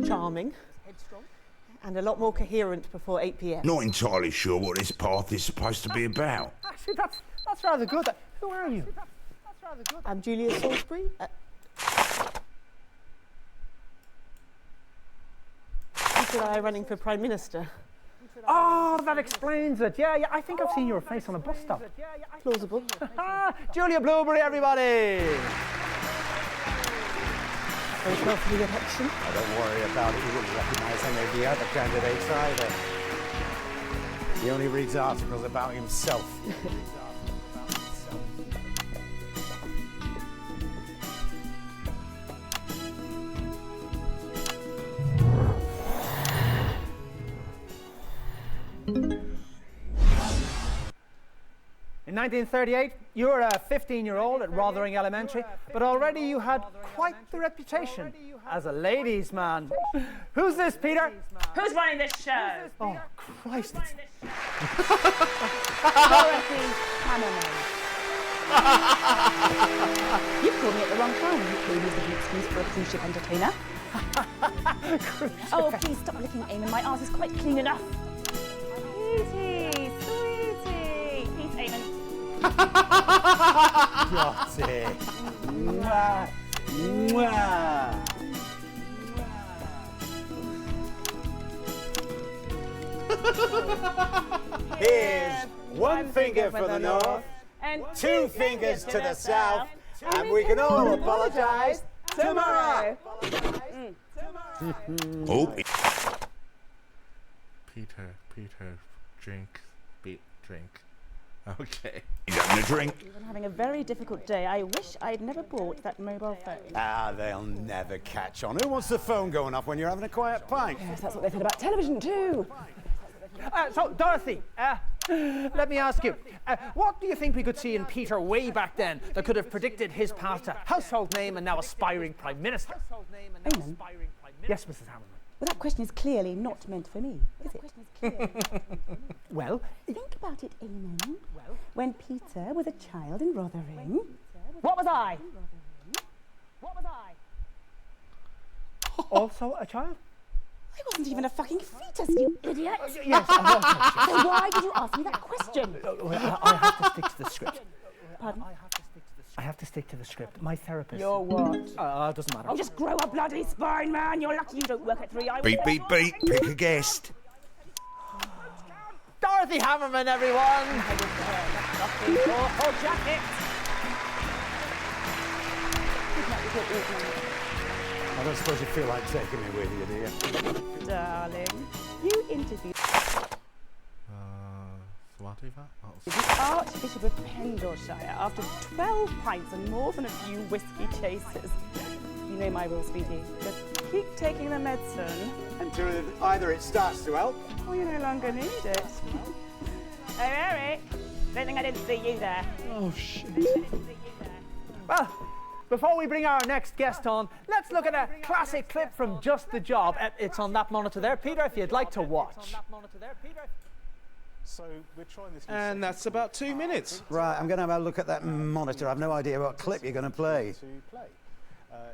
charming, and a lot more coherent before 8 p.m. Not entirely sure what this path is supposed to be about. Actually, that's rather good. Who are you? I'm Julia Salisbury. Peter and I are running for Prime Minister. Oh, that explains it. Yeah, I think I've seen your face on a bus stop. Plausible. Julia Blueberry, everybody! Very well for the election. Oh, don't worry about it. You wouldn't recognise any of the other candidates either. He only reads articles about himself. In 1938, you were a 15-year-old at Rothering Elementary, but already you had quite the reputation as a ladies' man. Who's this, Peter? Who's running this show? Oh, Christ. Dorothy Hammerman. You've called me at the wrong time. You clearly used an excuse for a cruise ship entertainer. Oh, please stop licking, Eamon. My arse is quite clean enough. Sweetie, sweetie. Peace, Eamon. Got it. Mwah. Mwah. Here's one finger for the north, and 2 fingers to the south, and we can all apologise tomorrow. Oh. Peter, drink, drink. Okay. He's having a drink. I'm having a very difficult day. I wish I'd never bought that mobile phone. Ah, they'll never catch on. Who wants the phone going off when you're having a quiet pint? Yes, that's what they said about television too. So, Dorothy, let me ask you, what do you think we could see in Peter way back then that could have predicted his path to household name and now aspiring Prime Minister? Eamon? Yes, Mrs. Hammerman. Well, that question is clearly not meant for me, is it? Well, think about it, Eamon. When Peter was a child in Rothering, what was I? What was I? Also a child? I wasn't even a fucking fetus, you idiot! Yes, I was. So why did you ask me that question? I have to stick to the script. Pardon? I have to stick to the script. My therapist... You're what? Doesn't matter. Oh, just grow a bloody spine, man! You're lucky you don't work at 3i. Beep, beep, beep. Pick a guest. Dorothy Hammerman, everyone! Oh, jacket! I don't suppose you feel like taking me with you, do you? Darling, you interviewed the Archbishop of Pendleshire after 12 pints and more than a few whiskey chasers. You know my rule, sweetie. Just keep taking the medicine. Until either it starts to help, or you no longer need it. Hey, Mary. Don't think I didn't see you there. Oh, shit. Well, before we bring our next guest on, let's look at a classic clip from Just the Job. It's on that monitor there, Peter, if you'd like to watch. So we're trying this. And that's about 2 minutes. Right, I'm going to have a look at that monitor. I've no idea what clip you're going to play. It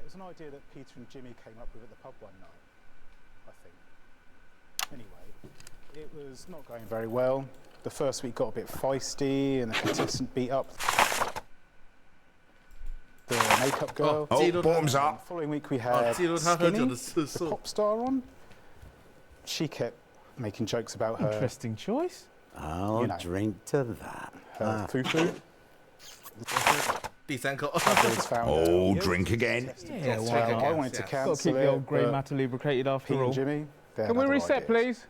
was an idea that Peter and Jimmy came up with at the pub one night, I think. Anyway, it was not going very well. The first week got a bit feisty and the contestant beat up the makeup girl. Bottoms up. The following week we had Skinny, the pop star on. She kept making jokes about her. Interesting choice. I'll drink to that. Foo-foo. 第三口。Oh, drink again. Yeah, well, I wanted to cancel it. Got to keep the old grey matter lubricated after all. Jimmy, can we reset, please?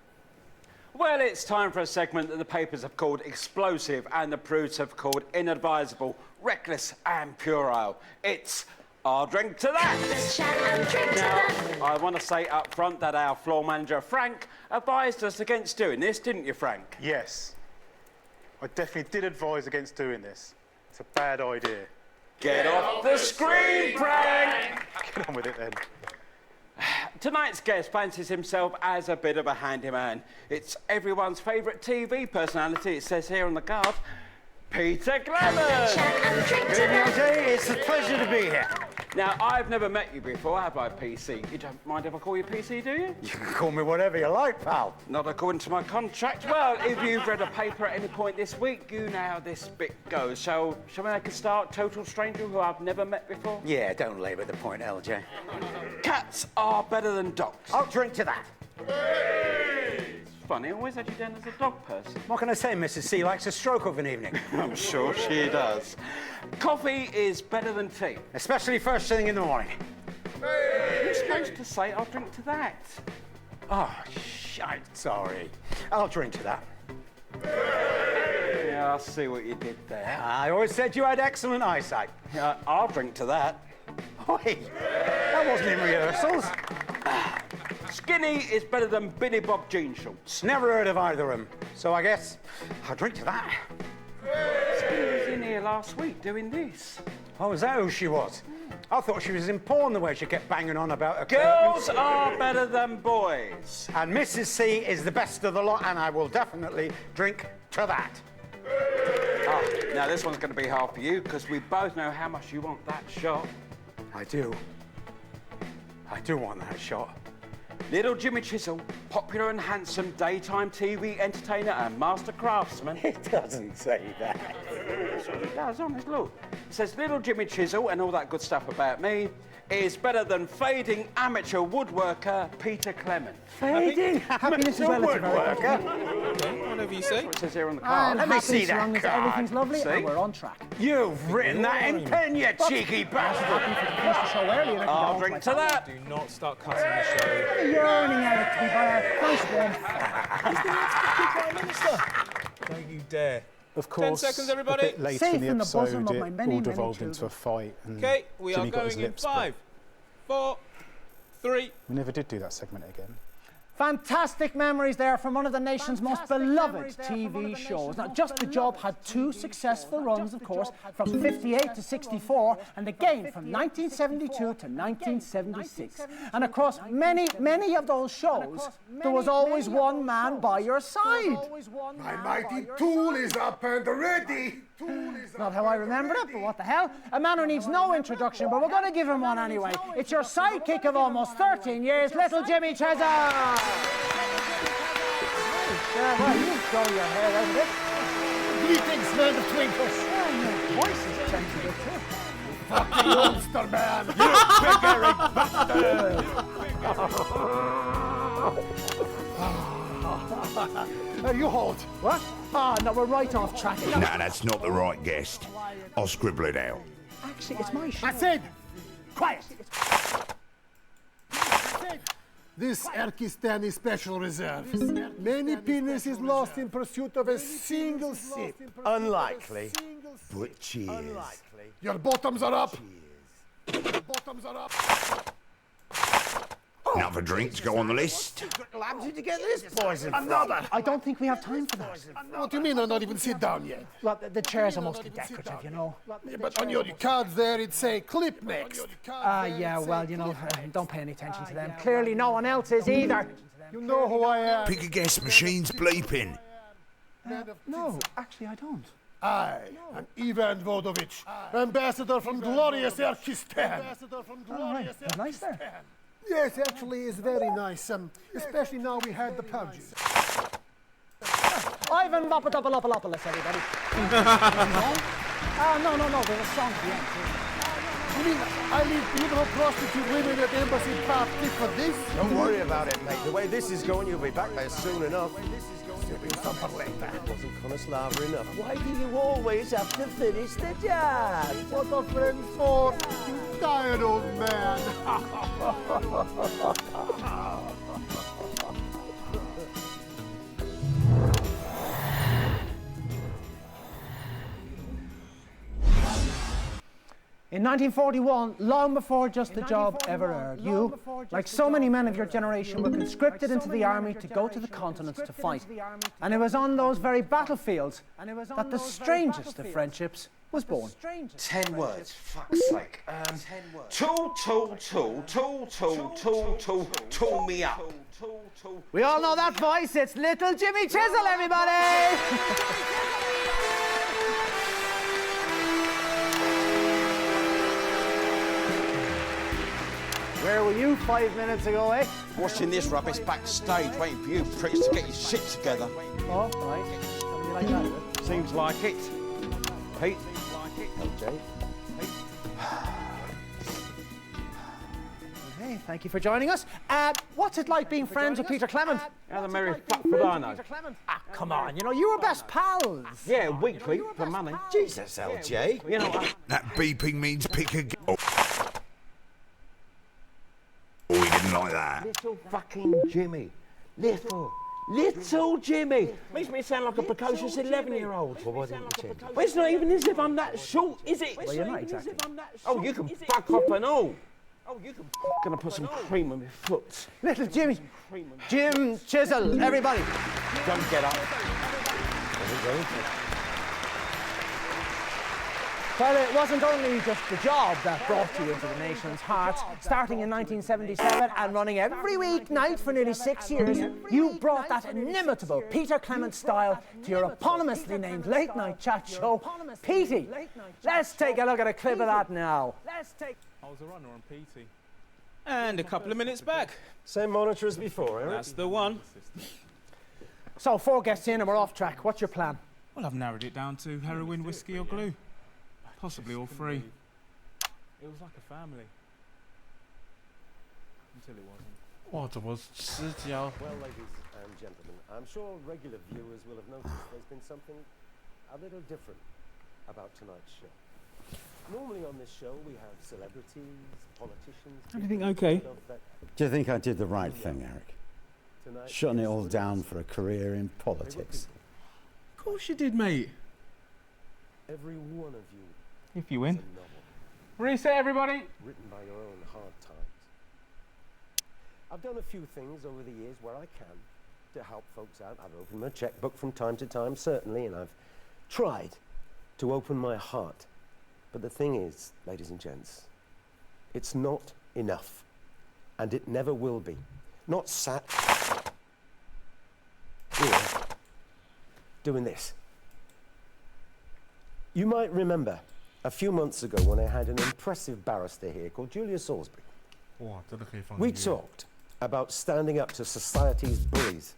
Well, it's time for a segment that the papers have called explosive and the prudes have called inadvisable, reckless and puerile. It's I'll drink to that. Now, I want to say up front that our floor manager, Frank, advised us against doing this, didn't you, Frank? Yes. I definitely did advise against doing this. It's a bad idea. Get off the screen, Frank! Get on with it then. Tonight's guest fancies himself as a bit of a handyman. It's everyone's favourite TV personality, it says here on the card, Peter Clement. Good evening, LJ. It's a pleasure to be here. Now, I've never met you before, have I, PC? You don't mind if I call you PC, do you? You can call me whatever you like, pal. Not according to my contract. Well, if you've read a paper at any point this week, you know how this bit goes. Shall we make a start? Total stranger who I've never met before? Yeah, don't labour the point, LJ. Cats are better than dogs. I'll drink to that. Funny, I always had you down as a dog person. What can I say? Mrs. C likes a stroke of an evening. I'm sure she does. Coffee is better than tea. Especially first thing in the morning. You're supposed to say, I'll drink to that. Oh, shite, sorry. I'll drink to that. Yeah, I see what you did there. I always said you had excellent eyesight. I'll drink to that. Oi, that wasn't in rehearsals. Skinny is better than Billy Bob jean shorts. Never heard of either of them. So I guess I'll drink to that. Skinny was in here last week doing this. Oh, is that who she was? I thought she was in porn the way she kept banging on about her Girls are better than boys. And Mrs. C is the best of the lot, and I will definitely drink to that. Oh, now this one's going to be hard for you, because we both know how much you want that shot. I do. I do want that shot. Little Jimmy Chisel, popular and handsome daytime TV entertainer and master craftsman. It doesn't say that. That's what it does, honest, look. It says Little Jimmy Chisel and all that good stuff about me is better than fading amateur woodworker Peter Clement. Fading Happiness is amateur relative. woodworker? Whatever you say. It says here on the card. Let me see that As long as card. everything's lovely See? and we're on track. You've written that in pen, you cheeky bastard. Finish the show early and I can go I'll home drink my to that. Do not start cutting the show. What are you yearning out to be by a nice warm Prime Minister. Don't you dare. Of course, 10 seconds, everybody. a bit later Safe in the in the bosom episode, of my it many, all many devolved children. into a fight, and Okay, we Jimmy are got his going in lips 5, 4, 3. We never did do that segment again. Fantastic memories there from one of the nation's most beloved TV shows. Now, Just the Job had 2 successful runs, of course, from 58 to 64, and again from 1972 to 1976. And across many, many of those shows, there was always one man by your side. My mighty tool is up and ready. Not how I remember it, but what the hell? A man who needs no introduction, but we're going to give him one anyway. It's your sidekick of almost 13 years, little Jimmy Chisel. Yeah, well, you grow your hair out of it. Greetings, man of twinkles. Yeah, your voice is changing a bit too. Fucking monster, man. You big bastard. You hold. What? Ah, no, we're right off track. No, that's not the right guest. I'll scribble it out. Actually, it's my show. I said, quiet. This Erkistani Special Reserve. Many penises lost in pursuit of a single sip. Unlikely, but cheers. Your bottoms are up. Your bottoms are up. Another drink to go on the list. How did you get this poison? Another. I don't think we have time for that. What do you mean? I'm not even sit down yet. Well, the chairs are mostly decorative, you know. Yeah, but on your cards there, it say clip next. Yeah, well, you know, don't pay any attention to them. Clearly no one else is either. You know who I am. Pick a guess, machine's bleeping. No, actually I don't. I am Ivan Vodovich, ambassador from glorious Erkistan. All right, it's nice there. Yes, actually, it's very nice, especially now we had the purges. Ivan Vapadopoulos, everybody. No, there's a song at the end, too. You mean I leave beautiful prostitute women at Embassy Park for this? Don't worry about it, mate. The way this is going, you'll be back there soon enough. Wasn't Konoslava enough? Why do you always have to finish the job? What are friends for? You tired old man. In 1941, long before just the job ever earned, you, like so many men of your generation, were conscripted into the army to go to the continents to fight. And it was on those very battlefields that the strangest of friendships was born. 10 words, fuck's sake. Tool me up. We all know that voice, it's little Jimmy Chisel, everybody! Where were you 5 minutes ago, eh? Watching this rubbish backstage, waiting for you pricks to get your shit together. Oh, right. Something like that, is it? Seems like it. Pete? LJ? Hey, thank you for joining us. What's it like being friends with Peter Clement? How the merry fuck would I know? Ah, come on, you know, you were best pals. Yeah, weekly, for money. Jesus, LJ. You know what? That beeping means pick a Oh, he didn't like that. Little fucking Jimmy. Little Jimmy. Makes me sound like a precocious 11-year-old. Well, why didn't you change it? Well, it's not even as if I'm that short, is it? Well, you're not exactly. Oh, you can fuck off and all. Oh, you can. Gonna put some cream on my foot. Little Jimmy. Jim Chisel, everybody. Don't get up. Well, it wasn't only just the job that brought you into the nation's heart. Starting in 1977 and running every weeknight for nearly 6 years, you brought that inimitable Peter Clement style to your eponymously named late-night chat show, Petey. Let's take a look at a clip of that now. I was a runner on PT. And a couple of minutes back. Same monitor as before, Eric? That's the one. So, 4 guests in and we're off track. What's your plan? Well, I've narrowed it down to heroin, whiskey or glue. Possibly all 3. It was like a family. Until it wasn't. 哇，怎么失焦？ Well, ladies and gentlemen, I'm sure regular viewers will have noticed there's been something a little different about tonight's show. Normally on this show we have celebrities, politicians... Everything okay? Do you think I did the right thing, Eric? Shutting it all down for a career in politics. Of course you did, mate. Every one of you. If you win. Reset, everybody. Written by your own hard times. I've done a few things over the years where I can to help folks out. I've opened my checkbook from time to time, certainly, and I've tried to open my heart. But the thing is, ladies and gents, it's not enough. And it never will be. Not sat here doing this. You might remember a few months ago when I had an impressive barrister here called Julia Salisbury. 哇，真的可以放 We 音乐。 talked about standing up to society's bullies.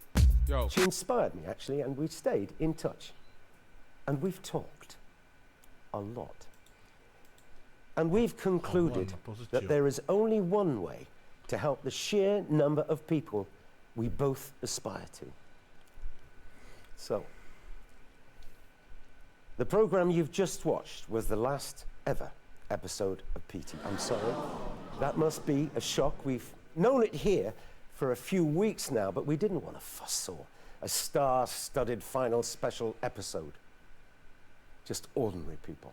Yo. She inspired me, actually, and we've stayed in touch. And we've talked a lot. And we've concluded that there is only one way to help the sheer number of people we both aspire to. So, the program you've just watched was the last ever episode of PT. I'm sorry. That must be a shock. We've known it here for a few weeks now, but we didn't want a fuss or a star-studded final special episode. Just ordinary people.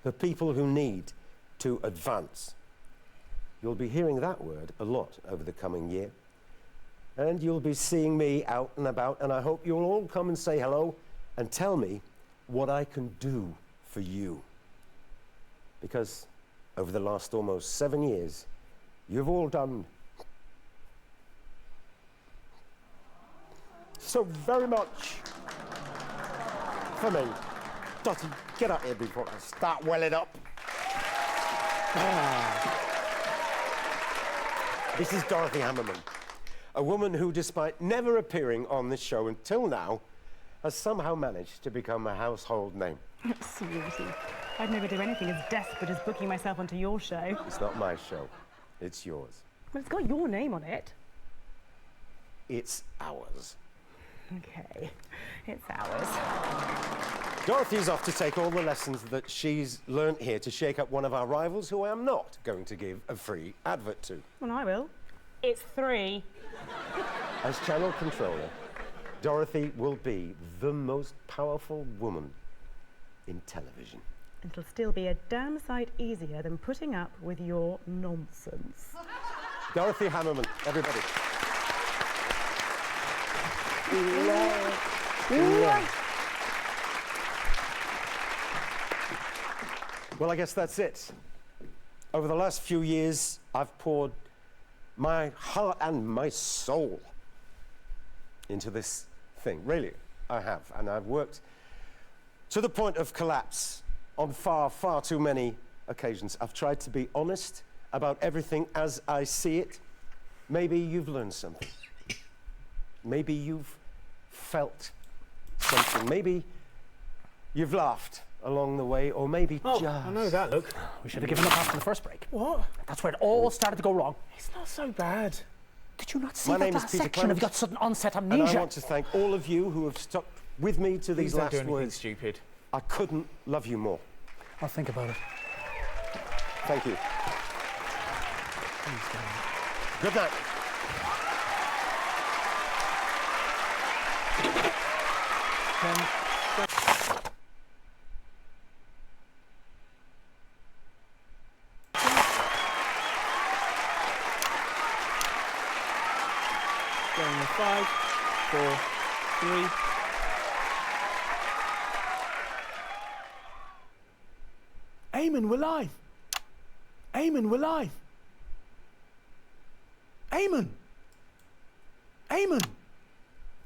The people who need to advance. You'll be hearing that word a lot over the coming year. And you'll be seeing me out and about, and I hope you'll all come and say hello and tell me what I can do for you. Because over the last almost 7 years, you've all done so very much for me. Dottie, get up here before I start welling up. This is Dorothy Hammerman, a woman who, despite never appearing on this show until now, has somehow managed to become a household name. Sweetie, I'd never do anything as desperate as booking myself onto your show. It's not my show, it's yours. But it's got your name on it. It's ours. Okay, it's ours. Dorothy's off to take all the lessons that she's learnt here to shake up one of our rivals who I am not going to give a free advert to. Well, I will. It's 3. As channel controller, Dorothy will be the most powerful woman in television. It'll still be a damn sight easier than putting up with your nonsense. Dorothy Hammerman, everybody. Well, I guess that's it. Over the last few years, I've poured my heart and my soul into this thing. Really, I have. And I've worked to the point of collapse on far, far too many occasions. I've tried to be honest about everything as I see it. Maybe you've learned something. Maybe you've felt something. Maybe you've laughed along the way, or maybe just... I know that look. We should have given up after the first break. What? That's where it all started to go wrong. It's not so bad. Did you not see My that name is last Peter section? Clement, Have you got sudden onset and amnesia? I want to thank all of you who have stuck with me to these Please don't last do anything words. stupid. I couldn't love you more. I'll think about it. Thank you. Good night. Going in 5, 4, 3. Eamon, we're live. Eamon, we're live. Eamon. Eamon.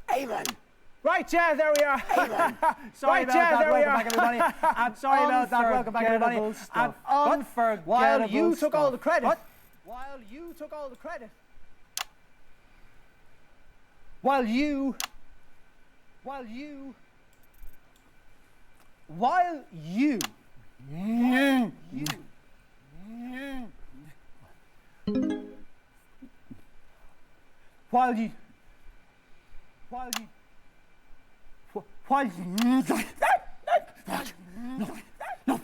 Eamon. Right, yeah, there we are. Sorry about that. Welcome back, everybody. I'm sorry about that. Welcome back, everybody. Unforgettable. While you took all the credit. What? While you took all the credit. While you No.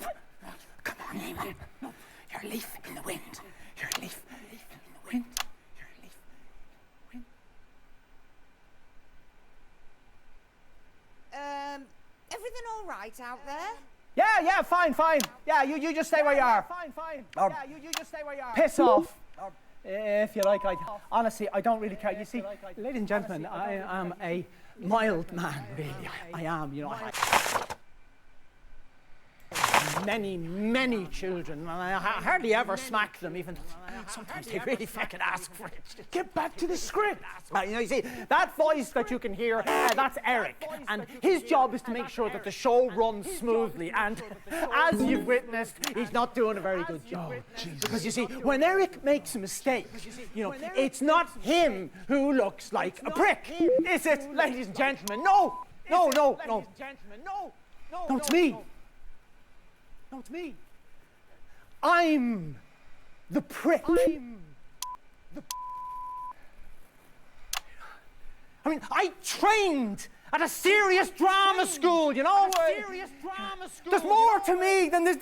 Come on, Eamon. You're a leaf in the wind. You're a leaf in the wind. You're a leaf in the wind. Everything all right out there? Yeah, fine. Yeah, you just stay where you are. Fine. Yeah, you just stay where you are. Piss off. If you like, honestly, I don't really care. You see, ladies and gentlemen, I am a mild man, really. I am, you know. Many children, and I hardly ever smack them, even sometimes they really fucking ask for it. Get back to the script. You see, that voice that you can hear, that's Eric, and his job is to make sure that the show runs smoothly, and as you've witnessed, he's not doing a very good job. Because you see, when Eric makes a mistake, you know, it's not him who looks like a prick, is it, ladies and gentlemen? No, it's me. No, it's me. I'm the prick. I mean, I trained at a serious drama school, you know? There's more to me than this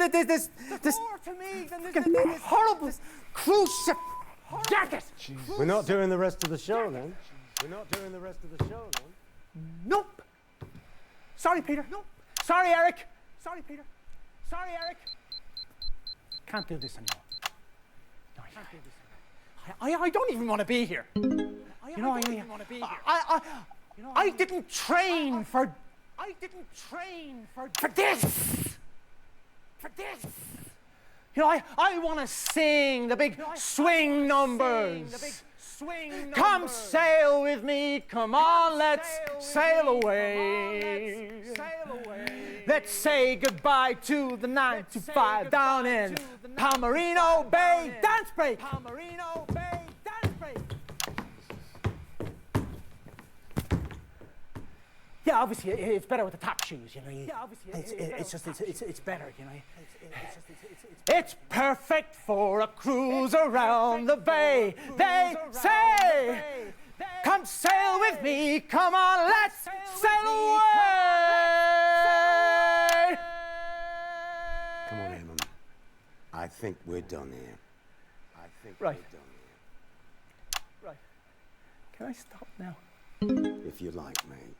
horrible cruise ship jacket. We're not doing the rest of the show, then. Nope. Sorry, Peter. Nope. Sorry, Eric. Can't do this anymore. No, I can't do this anymore. I don't even want to be here. I didn't train for this. You know, I want to sing the big swing numbers. Come sail with me, come on, let's sail away. Let's say goodbye to the 9 to 5 down in Palmerino Bay. Dance break. Yeah, obviously it's better with the top shoes, you know. It's better, you know. It's perfect for a cruise around the bay. They say. Come sail with me, come on, let's sail away! Come on, Eamon. I think we're done here. I think Right. we're done Right. Can I stop now? here. If you like, mate.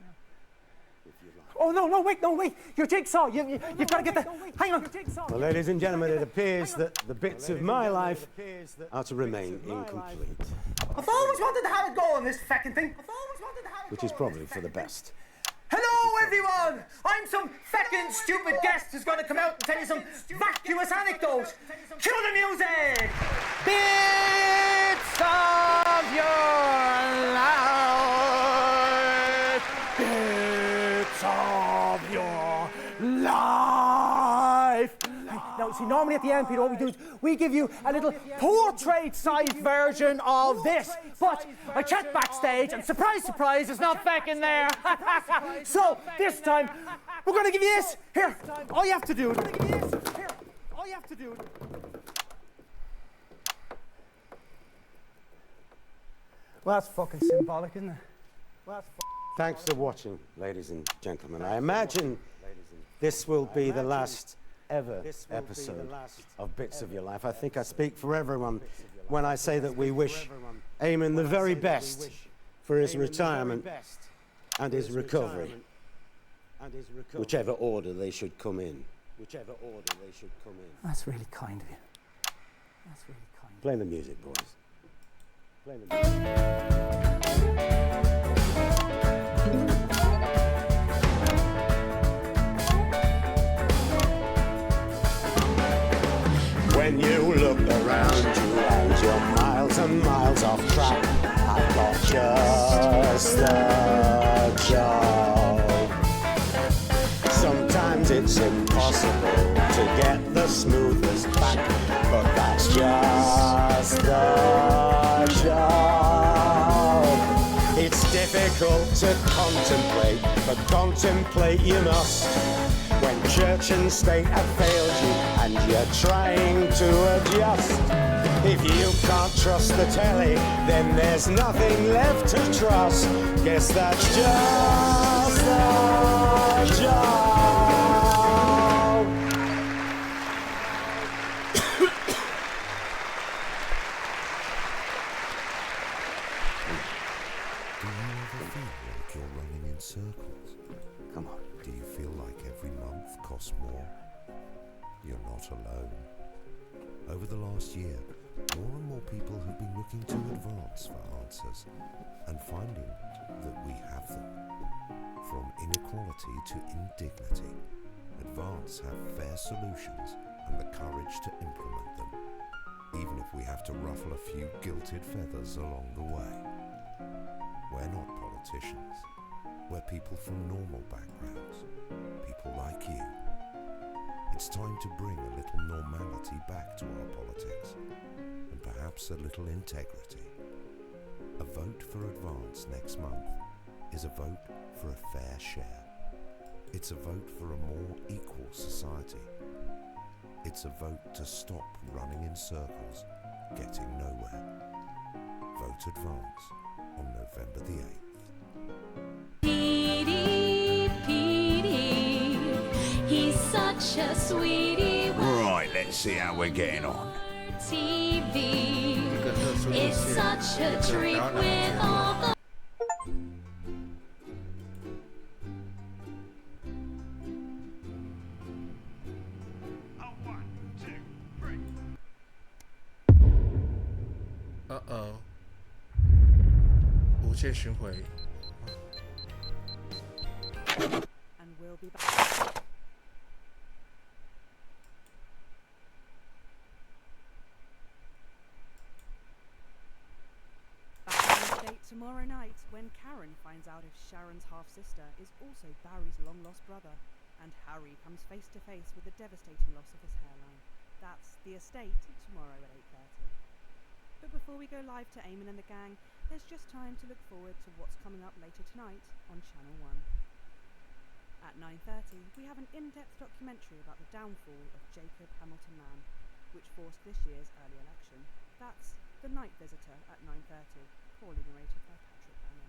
Oh, no, wait, your jigsaw, you've got to get the, hang on. Well, ladies and gentlemen, it appears that the bits of my life are to remain incomplete, I've always wanted to have it go on this feckin' thing. which is probably for the best. Hello, everyone! I'm some feckin' stupid guest who's going to come out and tell you some vacuous anecdotes. Cue the music! Bits of your life! Bits of your life! Now, see, normally at the end, Peter, what we do is we give you a little portrait-sized version of this. But I checked backstage, and surprise, surprise, it's not feckin' there. So, this time, we're going to give you this. Here, all you have to do. Well, that's fucking symbolic, isn't it? Thanks for watching, ladies and gentlemen. I imagine this will be the last ever episode of Bits of Your Life. I think I speak for everyone when I say that we wish Eamon the very best for his retirement and his recovery, whichever order they should come in. That's really kind of you. Play the music, boys. Play the When you look around you and you're miles and miles off track, I've got just the job. Sometimes it's impossible to get the smoothest back, but that's just the job. It's difficult to contemplate, but contemplate you must. When church and state have failed you and you're trying to adjust. If you can't trust the telly, then there's nothing left to trust. Guess that's just the job. Do you ever feel like you're running in circles? Come on. Do you feel like every month costs more? You're not alone. Over the last year, more and more people have been looking to advance for answers and finding that we have them. From inequality to indignity, Advance have fair solutions and the courage to implement them, even if we have to ruffle a few gilded feathers along the way. We're not politicians. We're people from normal backgrounds, people like you. It's time to bring a little normality back to our politics, and perhaps a little integrity. A vote for Advance next month is a vote for a fair share. It's a vote for a more equal society. It's a vote to stop running in circles, getting nowhere. Vote Advance on November the 8th. Petey, he's such a sweetie. Right, let's see how we're getting on. TV, it's such a treat with all the. Uh-oh. 无限巡回。 And we'll be back. Tomorrow night, when Karen finds out if Sharon's half-sister is also Barry's long-lost brother, and Harry comes face to face with the devastating loss of his hairline. That's The Estate tomorrow at 8:30. But before we go live to Eamon and the gang, there's just time to look forward to what's coming up later tonight on Channel 1. At 9:30, we have an in-depth documentary about the downfall of Jacob Hamilton Mann, which forced this year's early election. That's The Night Visitor at 9:30, poorly narrated by Patrick Bannon.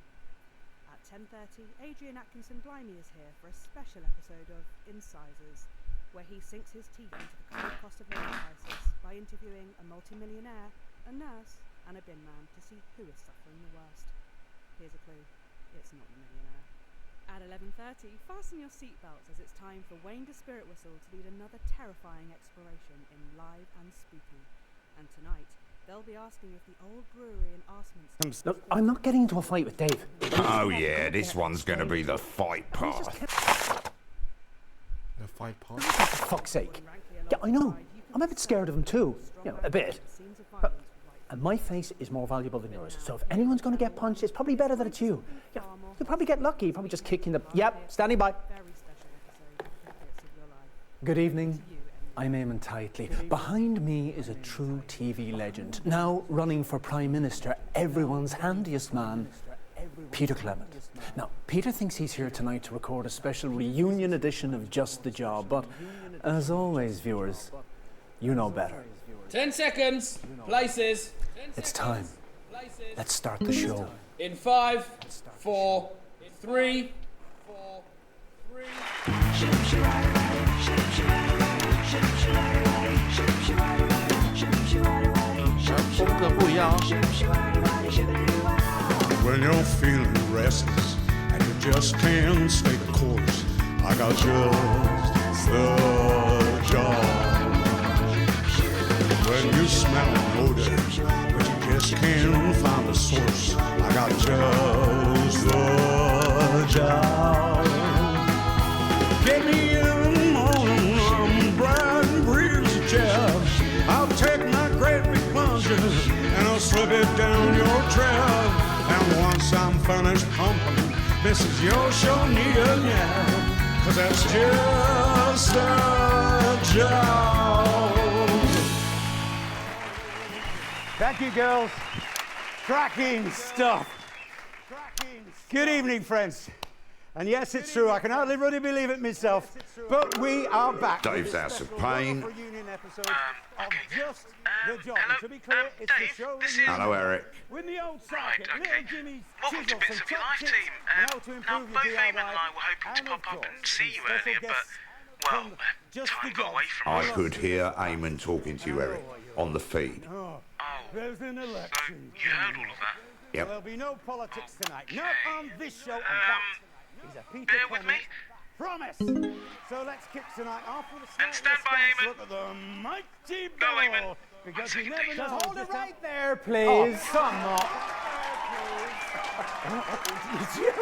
At 10:30, Adrian Atkinson Blimey is here for a special episode of Incisors, where he sinks his teeth into the current cost of living crisis by interviewing a multi-millionaire, a nurse, and a bin man to see who is suffering the worst. Here's a clue: it's not the millionaire. At 11:30, fasten your seatbelts as it's time for Wayne the Spirit Whistle to lead another terrifying exploration in live and spooky. And tonight, they'll be asking if the old brewery in Arsmans... Look, I'm not getting into a fight with Dave. Oh yeah, this one's going to be the fight part. The fight part? For fuck's sake. Yeah, I know. I'm a bit scared of him too. You know, a bit. And my face is more valuable than yours. So if anyone's going to get punched, it's probably better that it's you. Yeah, you'll probably get lucky. You'll probably just kick in the... Yep, standing by. Good evening. I'm Eamon Titley. Behind me is a true TV legend, now running for Prime Minister, everyone's handiest man, Peter Clement. Now, Peter thinks he's here tonight to record a special reunion edition of Just the Job, but as always, viewers, you know better. 10 seconds, places. It's time. Let's start the show. In 5, 4, 3, 3. When you're feeling restless and you just can't stay the course, I got just the job. When you smell an odor but you just can't find the source, I got just the job. Get me in the morning, I'm bright and breezy jab. I'll take my great big plunger and I'll slip it down your trail. And once I'm finished pumping, this is your show, need a nap, 'cause that's just a job. Thank you, girls. Cracking stuff. Good evening, friends. And yes, it's true, I can hardly really believe it myself, but we are back. Dave's House of Pain. Hello, Eric. Right, okay. Welcome to Bits of Your Life, team. Now, both Eamon and I were hoping to pop up and see you earlier, but, well, time got away from us. I could hear Eamon talking to you, Eric, on the feed. There's an election. You heard all of that? Yep. There'll be no politics tonight. Not on this show. Bear with me. Promise. So let's kick tonight off with a and stand by, Eamon. Look at the mighty Go, Eamon. Because you never know. Hold it right there, please. Oh, come on. It's you.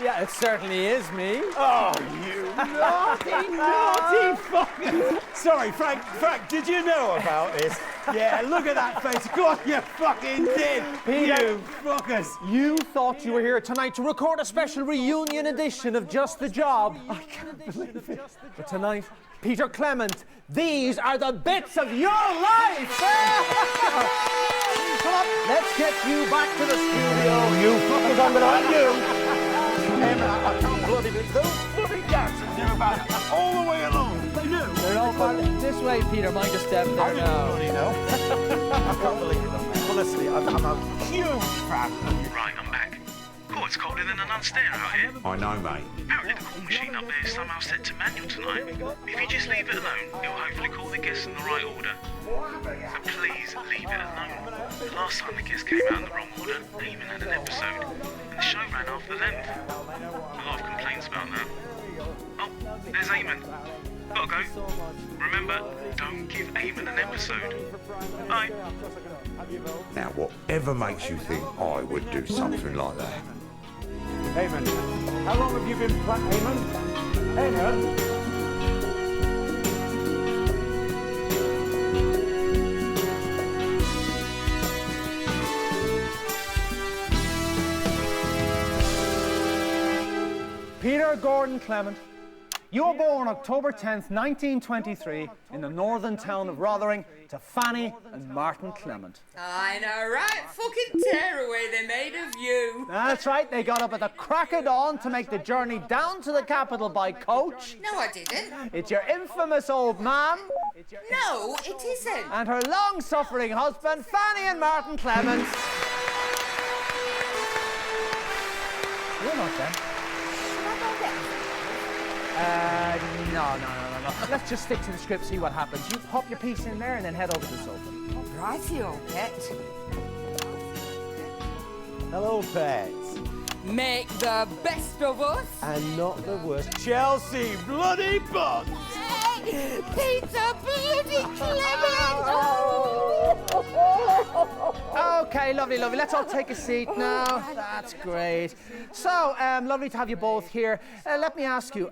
Yeah, it certainly is me. Oh, you naughty fucking... Sorry, Frank, did you know about this? Yeah, look at that face. Of course you fucking did. Peter, you fuckers. You thought you were here tonight to record a special reunion edition of Just the Job. I can't believe it. But tonight, Peter Clement, these are the bits of your life. Come on, let's get you back to the studio. You fuckers, I'm gonna hunt you. I can't bloody believe those bloody dancers knew about it all the way along. They knew. They're all part of this way, Peter. Mind your step there I now. bloody know. I can't believe it. Well, listen, I'm a huge fan. Right, I'm back. Oh, it's colder than an unstair out here. I know, mate. Apparently the call machine up there is somehow set to manual tonight. If you just leave it alone, it'll hopefully call the guests in the right order. So please leave it alone. The last time the guests came out in the wrong order, they even had an episode, and the show ran half the length. A lot of complaints about that. Oh, there's Eamon. Gotta go. Remember, don't give Eamon an episode. Bye. Now, whatever makes you think I would do something like that? Eamon, how long have you been playing? Eamon? Peter Gordon Clement, you were born October 10th, 1923, in the northern town of Rotherham to Fanny and Martin Clement. I know, right? Fucking tearaway they made of you. That's right, they got up at the crack of dawn to make the journey down to the capital by coach. No, I didn't. It's your infamous old man. No, it isn't. And her long-suffering husband, Fanny and Martin Clement. You're not then. Should I go get them? No. Let's just stick to the script, see what happens. You pop your piece in there and then head over to the sofa. Righty-o, pet. Hello, pets. Make the best of us. And not the worst. Chelsea, bloody butt! Peter bloody Clement! Okay, lovely. Let's all take a seat now. That's great. So, lovely to have you both here. Let me ask you,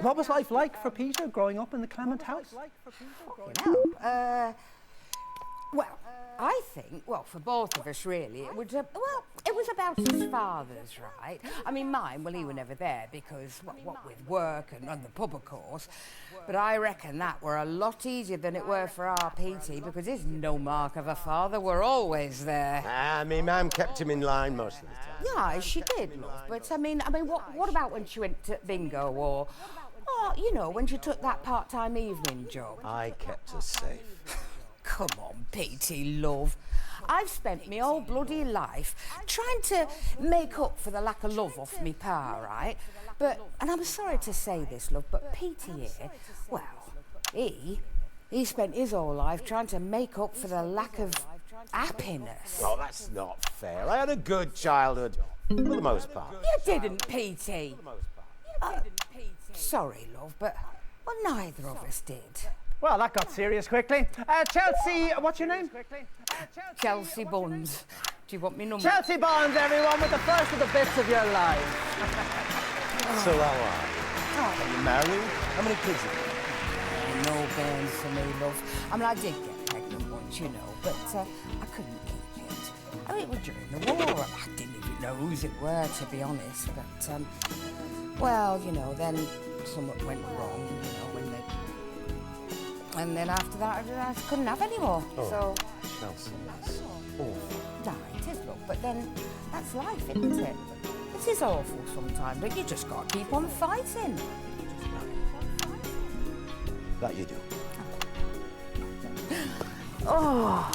what was life like for Peter growing up in the Clement house? Well, I think, for both of us really, it was, it was about his father's, right? I mean, mine, he were never there because, what with work and the pub, of course. But I reckon that were a lot easier than it were for our Petey because his no mark of a father were always there. Me mum kept him in line most of the time. Yeah, she did, love. But, I mean, what about when she went to bingo or, when she took that part-time evening job? I kept her safe. Come on, Petey, love. I've spent my whole bloody life trying to make up for the lack of love off me pa, right? But, and I'm sorry to say this, love, but Petey here, he spent his whole life trying to make up for the lack of happiness. Oh, that's not fair. I had a good childhood, for the most part. You didn't, Petey. Sorry, love, but, neither of us did. Well, that got serious quickly. Chelsea, what's your name? Chelsea Buns. Do you want me number? Chelsea Buns, everyone, with the first of the bits of your life. So how are you? Are you married? How many kids have you? No bairns for me, love. I mean, I did get pregnant once, but I couldn't keep it. I mean, it was during the war. I didn't even know whose it were, to be honest. But, then something went wrong, when they... And then after that, I couldn't have any more. So. Chelsea, that's awful. No, it is, look, but then that's life, isn't it? It is awful sometimes, but you just got to keep on fighting. That you do. Oh.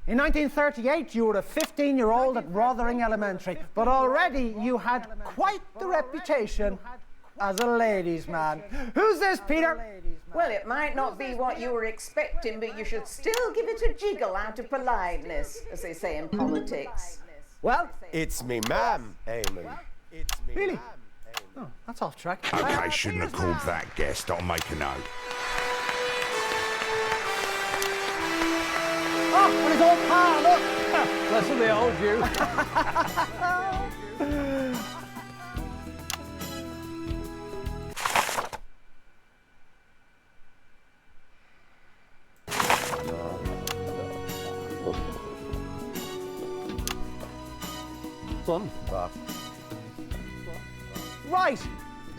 In 1938, you were a 15-year-old at Rothering Elementary, but already you had quite the reputation as a ladies' man. Who's this, Peter? Well, it might not be what you were expecting, but you should still give it a jiggle out of politeness, as they say in politics. Well, it's me, ma'am, Eamon. It's me, really? Oh, that's off track. Okay, shouldn't have called that guest. I'll make a note. Oh, and his old pal, look! Listen, the old Jew. Right,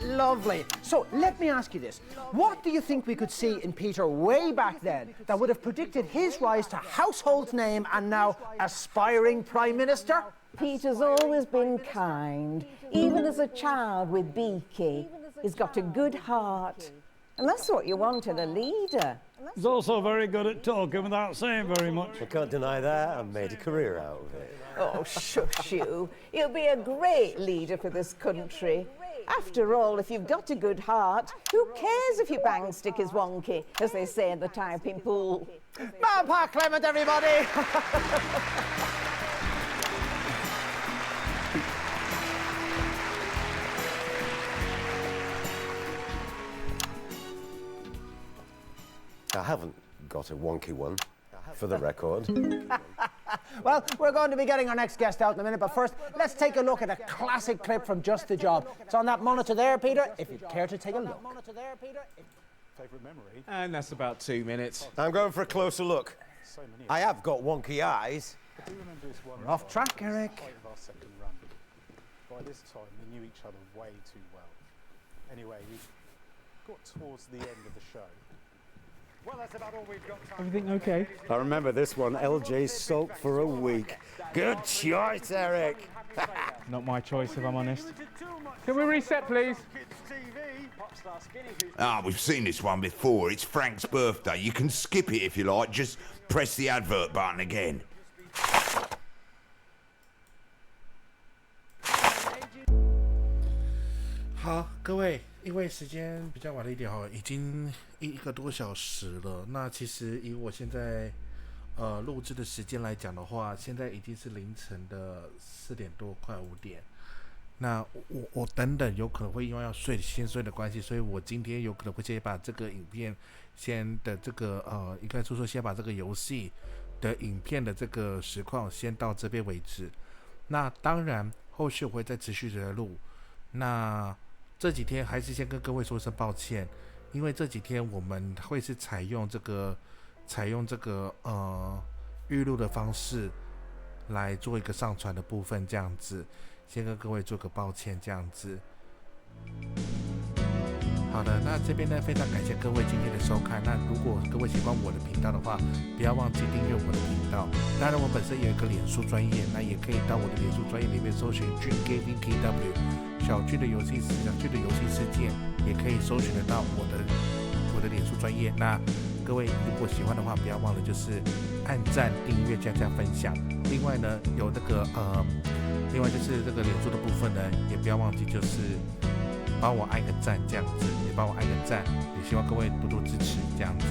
lovely. So let me ask you this. What do you think we could see in Peter way back then that would have predicted his rise to household name and now aspiring Prime Minister? Peter's always been kind, even as a child with Beaky. He's got a good heart. And that's what you want in a leader. He's also very good at talking without saying very much. I can't deny that. I've made a career out of it. Oh, shush you. You'll be a great leader for this country. After all, if you've got a good heart, who cares if your bang stick is wonky, as they say in the typing pool? Man, Pa Clement, everybody! I haven't got a wonky one, for the record. Well, we're going to be getting our next guest out in a minute, but first, let's take a look at a classic clip from Just the Job. It's on that monitor there, Peter, if you'd care to take a look. Favourite memory? And that's about 2 minutes. I'm going for a closer look. I have got wonky eyes. We're off track, Eric. Of our second run. By this time, we knew each other way too well. Anyway, we got towards the end of the show, Everything okay? I remember this one. LJ sulked for a week. Good choice, Eric. Not my choice, if I'm honest. Can we reset, please? We've seen this one before. It's Frank's birthday. You can skip it if you like. Just press the advert button again. 好，各位，因为时间比较晚了一点哈，已经1个多小时了。那其实以我现在录制的时间来讲的话，现在已经是凌晨的4点多，快5点。那我等等有可能会因为要先睡的关系，所以我今天有可能会先把这个影片先的这个应该说先把这个游戏的影片的这个实况先到这边为止。那当然后续我会再持续的录。那这几天还是先跟各位说声抱歉，因为这几天我们会是采用这个预录的方式来做一个上传的部分，这样子。先跟各位做个抱歉，这样子。好的，那这边呢非常感谢各位今天的收看。那如果各位喜欢我的频道的话，不要忘记订阅我的频道。当然，我本身有一个脸书专页，那也可以到我的脸书专页里面搜寻chuntvtw 小俊的游戏世界，也可以搜寻得到我的脸书专页。那各位如果喜欢的话，不要忘了就是按赞、订阅、加分享。另外呢，有那个另外就是这个脸书的部分呢，也不要忘记就是帮我按个赞，这样子，也帮我按个赞，也希望各位多多支持，这样子。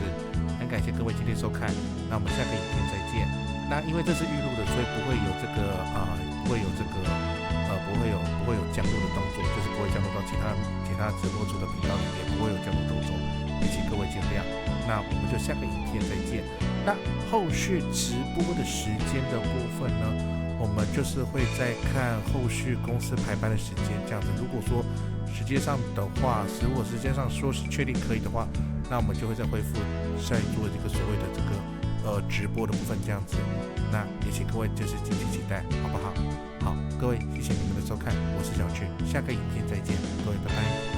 很感谢各位今天收看，那我们下个影片再见。那因为这是预录的，所以不会有这个不会有降录的动作，就是不会降录到其他直播主的频道里面，不会有降录动作，也请各位见谅。那我们就下个影片再见。那后续直播的时间的部分呢，我们就是会再看后续公司排班的时间，这样子。如果说时间上的话，如果时间上说是确定可以的话，那我们就会再恢复再做这个所谓的这个直播的部分，这样子。那也请各位就是敬请期待，好不好？好，各位谢谢你们的收看，我是小俊，下个影片再见，各位拜拜。